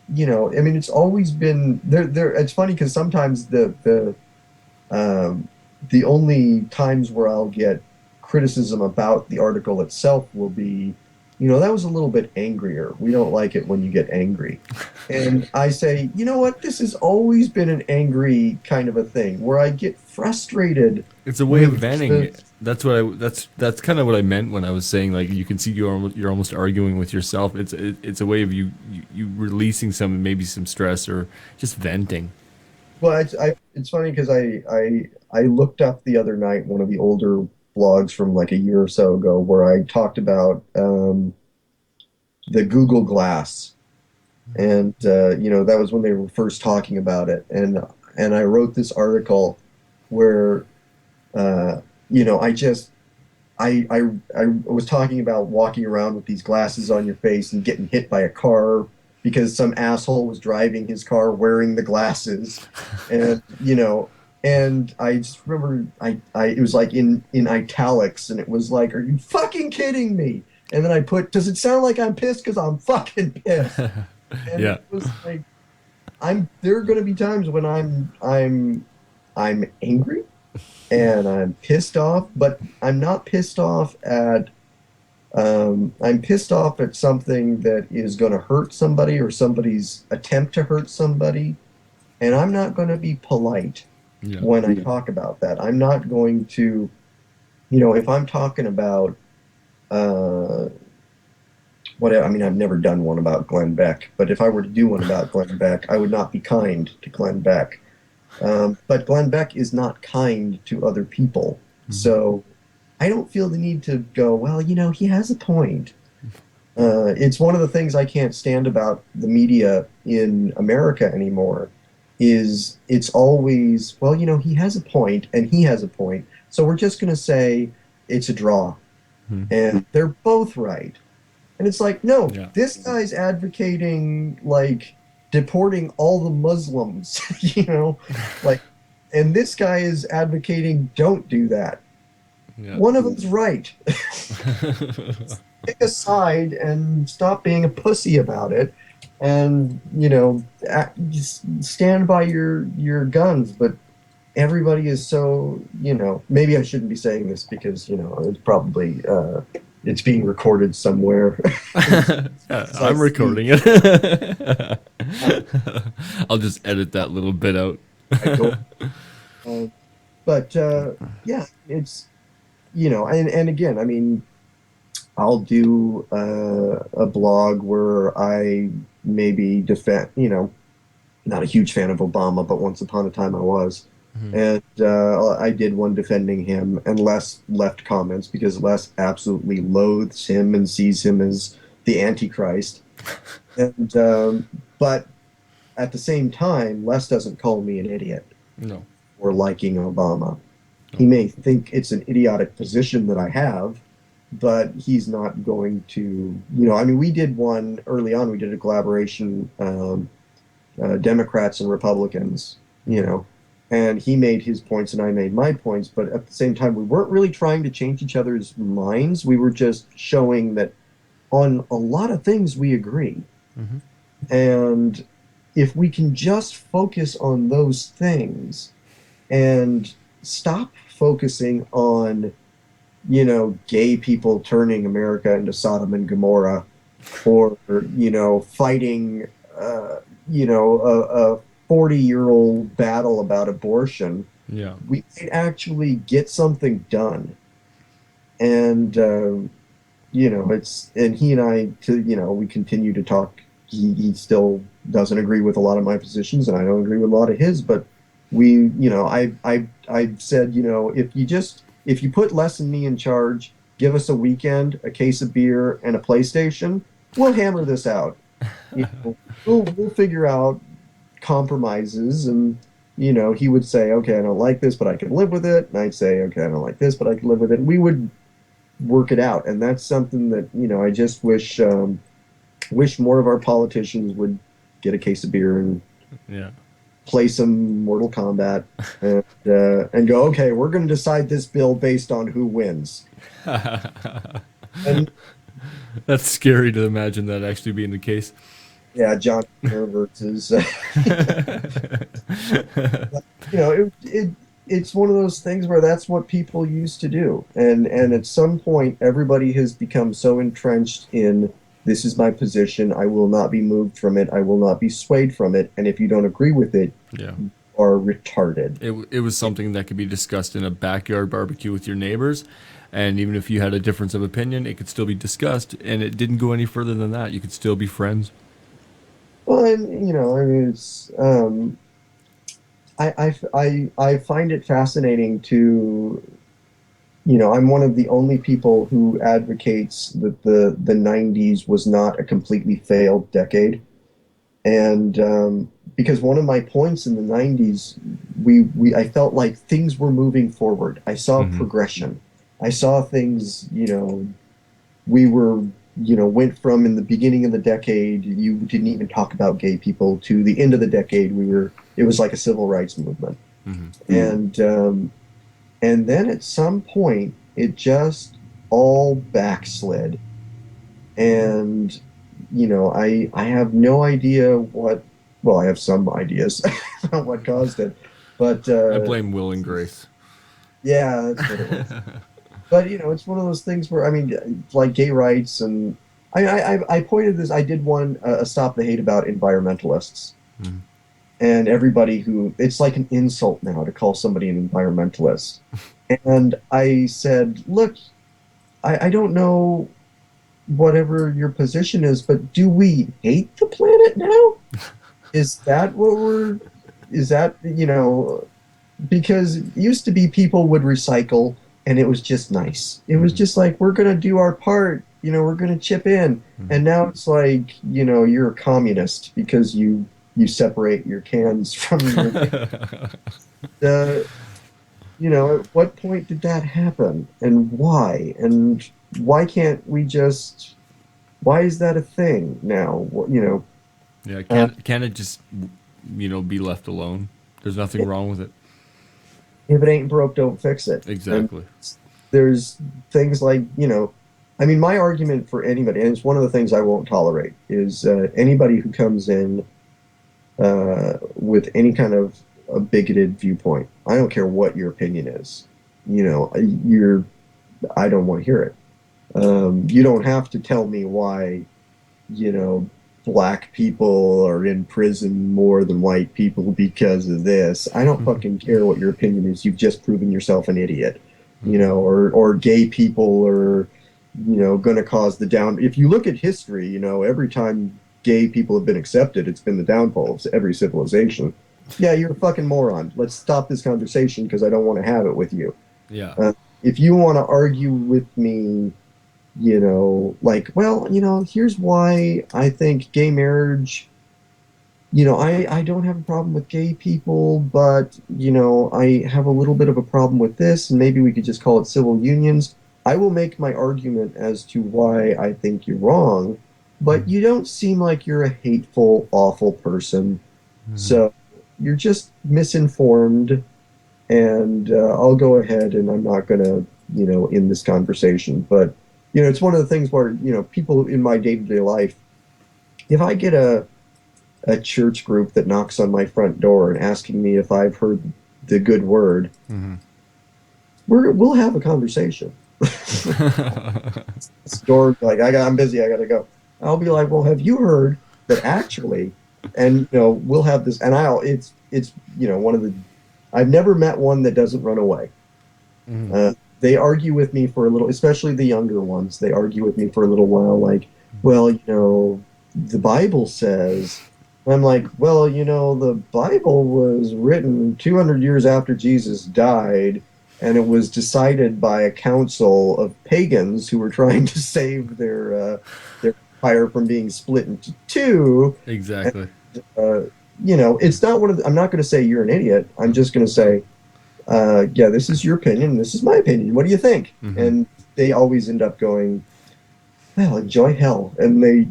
I mean, it's always been there. It's funny because sometimes the only times where I'll get criticism about the article itself will be, that was a little bit angrier. We don't like it when you get angry. And I say, you know what? This has always been an angry kind of a thing where I get frustrated It's a way of with venting. That's kind of what I meant when I was saying, like, you can see you're almost arguing with yourself. It's a way of you releasing maybe some stress, or just venting. Well, it's funny because I looked up the other night one of the older blogs from like a year or so ago where I talked about the Google Glass, and that was when they were first talking about it, and I wrote this article where I just I was talking about walking around with these glasses on your face and getting hit by a car because some asshole was driving his car wearing the glasses, and and I just remember it was like in italics, and it was like, are you fucking kidding me? And then I put, does it sound like I'm pissed? Because I'm fucking pissed. And Yeah. it was like, there are going to be times when I'm angry and I'm pissed off, but I'm not pissed off at I'm pissed off at something that is going to hurt somebody, or somebody's attempt to hurt somebody, and I'm not going to be polite Yeah. when I talk about that. I'm not going to, if I'm talking about uh, I mean, I've never done one about Glenn Beck, but if I were to do one about Glenn Beck, I would not be kind to Glenn Beck. But Glenn Beck is not kind to other people. Hmm. So I don't feel the need to go, well, he has a point. It's one of the things I can't stand about the media in America anymore, is it's always, well, he has a point and he has a point. So we're just going to say it's a draw. Hmm. And they're both right. And it's like, no, Yeah. this guy's advocating like deporting all the Muslims, like, and this guy is advocating don't do that. Yeah. One of them's right. Pick a side and stop being a pussy about it, and just stand by your guns. But everybody is so, maybe I shouldn't be saying this because it's probably it's being recorded somewhere. Yeah, So I I'm speak. recording it. I, I'll just edit that little bit out. I don't. Uh, but yeah, it's, and again, I mean, I'll do a blog where I maybe defend, not a huge fan of Obama, but once upon a time I was. Mhm. And I did one defending him, and Les left comments because Les absolutely loathes him and sees him as the Antichrist. And but at the same time, Les doesn't call me an idiot No. for liking Obama. No. He may think it's an idiotic position that I have, but he's not going to, I mean, we did one early on, we did a collaboration, Democrats and Republicans, Mhm. and he made his points and I made my points, but at the same time, we weren't really trying to change each other's minds. We were just showing that on a lot of things we agree. Mhm. And if we can just focus on those things and stop focusing on, gay people turning America into Sodom and Gomorrah, or, fighting, uh, a 40-year-old battle about abortion, Yeah. we might actually get something done. And, and he and I, we continue to talk. He still doesn't agree with a lot of my positions, and I don't agree with a lot of his, but I said, if you put Les and me in charge, give us a weekend, a case of beer, and a PlayStation, we'll hammer this out. We'll figure out compromises, and he would say, okay, I don't like this, but I can live with it, and I'd say, okay, I don't like this, but I can live with it. And we would work it out, and that's something that I just wish more of our politicians would get a case of beer and Yeah. play some Mortal Kombat, and go, okay, we're going to decide this bill based on who wins. And That's scary to imagine that actually being the case. yeah, John Cena versus, it's one of those things where that's what people used to do, and at some point, everybody has become so entrenched in this is my position. I will not be moved from it. I will not be swayed from it. And if you don't agree with it, Yeah. you are retarded. It was something that could be discussed in a backyard barbecue with your neighbors, and even if you had a difference of opinion, it could still be discussed, and it didn't go any further than that. You could still be friends. Well, and I mean, it's I find it fascinating to I'm one of the only people who advocates that the 90s was not a completely failed decade. And because one of my points in the 90s, I felt like things were moving forward. I saw Hmm. progression. I saw things, we were, went from in the beginning of the decade, you didn't even talk about gay people, to the end of the decade, it was like a civil rights movement. Hmm. And then at some point, it just all backslid. And, I have no idea well, I have some ideas about what caused it. But I blame Will and Grace. yeah, that's what it was. But, it's one of those things where, I mean, like gay rights, and I pointed this, I did one, a Stop the Hate about environmentalists. Mhm. And everybody it's like an insult now to call somebody an environmentalist. And I said, look, I don't know whatever your position is, but do we hate the planet now? Is that what is that, because it used to be people would recycle and it was just nice. It was Mhm. just like, we're going to do our part, we're going to chip in. Mhm. And now it's like, you're a communist because you separate your cans from your, uh, at what point did that happen and why? And why can't we just, why is that a thing now? Yeah, Uh, can it just be left alone? There's nothing wrong with it. if it ain't broke, don't fix it. And Exactly. there's things like, I mean, my argument for anybody, and it's one of the things I won't tolerate, is anybody who comes in with any kind of a bigoted viewpoint. I don't care what your opinion is. You're, I don't want to hear it. You don't have to tell me why, you know, black people are in prison more than white people because of this. I don't fucking care what your opinion is. You've just proven yourself an idiot. Mhm. Or gay people are, going to cause the down. If you look at history, every time gay people have been accepted, it's been the downfall of every civilization. Yeah, you're a fucking moron. Let's stop this conversation because I don't want to have it with you. Yeah. If you want to argue with me, like, well, here's why I think gay marriage, I don't have a problem with gay people, but, I have a little bit of a problem with this, and maybe we could just call it civil unions. I will make my argument as to why I think you're wrong, but you don't seem like you're a hateful, awful person. Hmm. So you're just misinformed, and I'll go ahead and I'm not going to, end this conversation. But, it's one of the things where, people in my day-to-day life, if I get a church group that knocks on my front door and asking me if I've heard the good word, Hmm. we'll have a conversation. This door, like, I'm busy, I gotta go. I'll be like, well, have you heard that actually? And we'll have this, and it's one of the. I've never met one that doesn't run away. Hmm. They argue with me for a little, especially the younger ones. They argue with me for a little while, like, well, the Bible says. I'm like, well, the Bible was written 200 years after Jesus died, and it was decided by a council of pagans who were trying to save their empire from being split into two. And, Exactly. uh, it's not one of the, I'm not going to say you're an idiot. I'm just going to say, yeah, this is your opinion. This is my opinion. What do you think? Hmm. And they always end up going, well, enjoy hell. And they,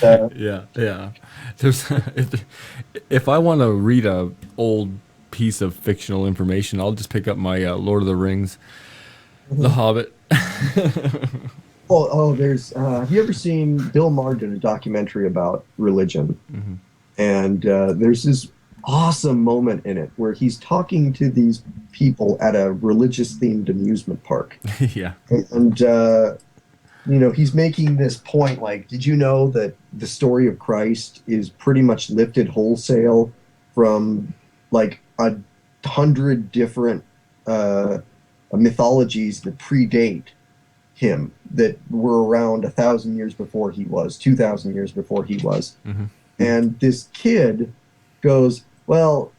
uh, Yeah, yeah. There's if I want to read a old piece of fictional information, I'll just pick up my Lord of the Rings, The Hobbit. there's, have you ever seen Bill Maher did a documentary about religion? Hmm. And there's this awesome moment in it where he's talking to these people at a religious themed amusement park. Yeah. And, he's making this point like, did you know that the story of Christ is pretty much lifted wholesale from like 100 different uh, mythologies that predate him, that were around 1,000 years before he was, 2,000 years before he was? Hmm. And this kid goes, well,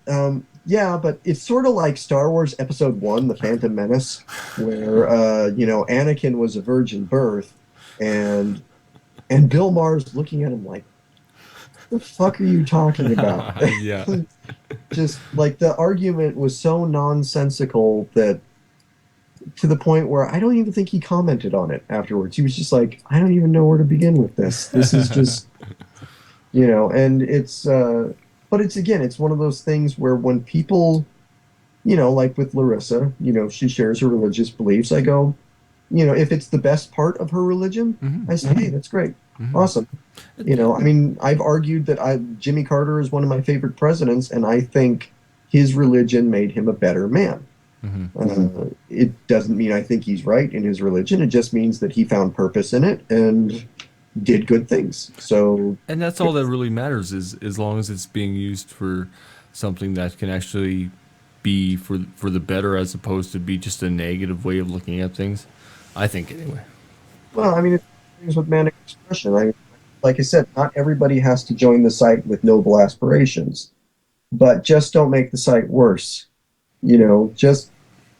yeah, but it's sort of like Star Wars Episode One, The Phantom Menace, where Anakin was a virgin birth, and Bill Maher's looking at him like, "The fuck are you talking about?" Yeah. Just like the argument was so nonsensical that to the point where I don't even think he commented on it afterwards. He was just like, "I don't even know where to begin with this. This is just." And but it's again, it's one of those things where when people, like with Larissa, she shares her religious beliefs. I go, if it's the best part of her religion, Hmm. I say, hey, that's great, Hmm. awesome. I mean, I've argued that Jimmy Carter is one of my favorite presidents, and I think his religion made him a better man. Hmm. It doesn't mean I think he's right in his religion. It just means that he found purpose in it and did good things. So And that's all that really matters, is as long as it's being used for something that can actually be for the better, as opposed to be just a negative way of looking at things. I think anyway. well, I mean, it's things with manic expression. Like I said, not everybody has to join the site with noble aspirations, but just don't make the site worse. Just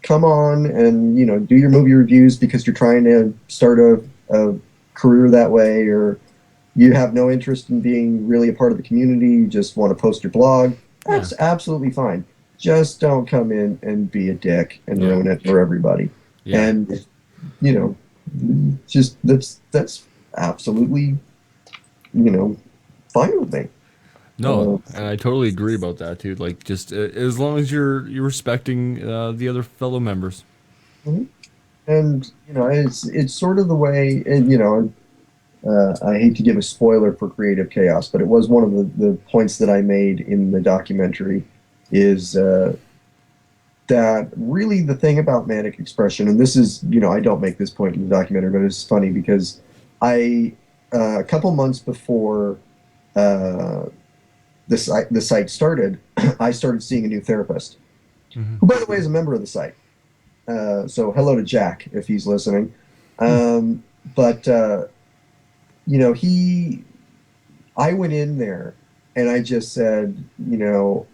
come on and do your movie reviews because you're trying to start a career that way, or you have no interest in being really a part of the community. You just want to post your blog. Yeah. That's absolutely fine. Just don't come in and be a dick and Yeah. ruin it for everybody. Yeah. And you know, just that's absolutely fine with me. No, and I totally agree about that too. Like, just as long as you're respecting the other fellow members. Mhm. And it's sort of the way, and I hate to give a spoiler for Creative Chaos, but it was one of the points that I made in the documentary is that really the thing about manic expression, and this is, I don't make this point in the documentary, but it's funny because I, a couple months before uh, the site started, I started seeing a new therapist, Hmm. who, by the way, is a member of the site. So hello to Jack if he's listening. Um, but you know, I went in there and I just said, you know,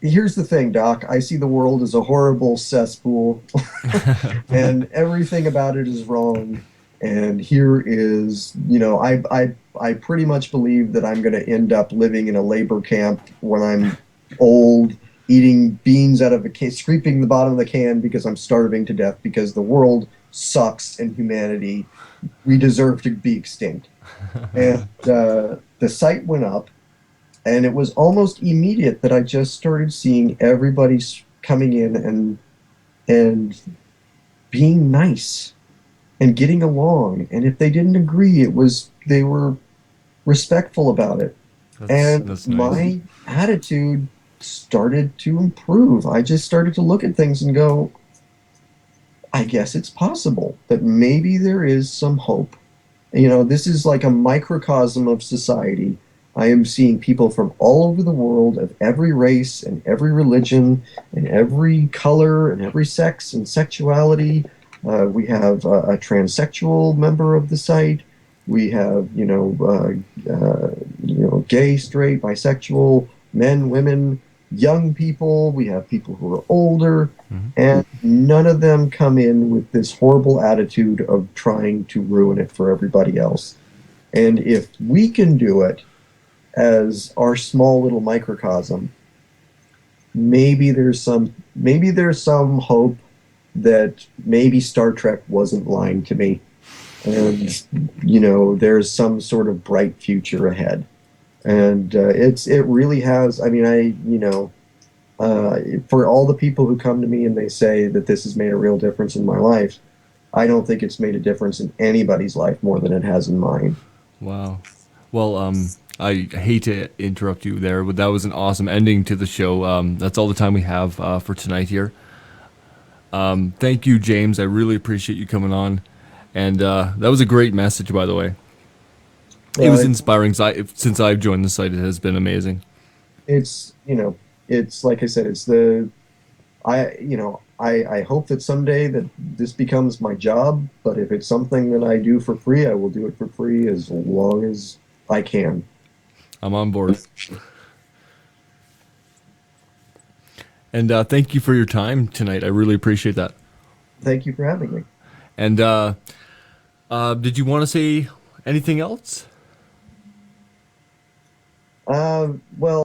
here's the thing, Doc. I see the world as a horrible cesspool, and everything about it is wrong. And here is, you know, I pretty much believe that I'm going to end up living in a labor camp when I'm old, eating beans out of a can, scraping the bottom of the can because I'm starving to death because the world sucks and humanity, we deserve to be extinct. And the site went up, and it was almost immediate that I just started seeing everybody coming in and being nice and getting along. And if they didn't agree, it was they were respectful about it. And That's nice. my attitude started to improve. I just started to look at things and go, I guess it's possible that maybe there is some hope. You know, this is like a microcosm of society. I am seeing people from all over the world of every race and every religion and every color and every sex and sexuality. We have a transsexual member of the site. We have, gay, straight, bisexual, men, women, young people. We have people who are older, Hmm. and none of them come in with this horrible attitude of trying to ruin it for everybody else. And if we can do it as our small little microcosm, maybe there's some hope that maybe Star Trek wasn't lying to me, and there's some sort of bright future ahead. And it really has. I mean, for all the people who come to me and they say that this has made a real difference in my life, I don't think it's made a difference in anybody's life more than it has in mine. Wow. Well, I hate to interrupt you there, but that was an awesome ending to the show. That's all the time we have for tonight here. Thank you, James. I really appreciate you coming on, and that was a great message, by the way. It was Uh, inspiring. Since I've joined the site, it has been amazing. it's it's like I said, it's the I hope that someday that this becomes my job, but if it's something that I do for free, I will do it for free as long as I can. I'm on board. And thank you for your time tonight. I really appreciate that. Thank you for having me. And did you want to say anything else? Well,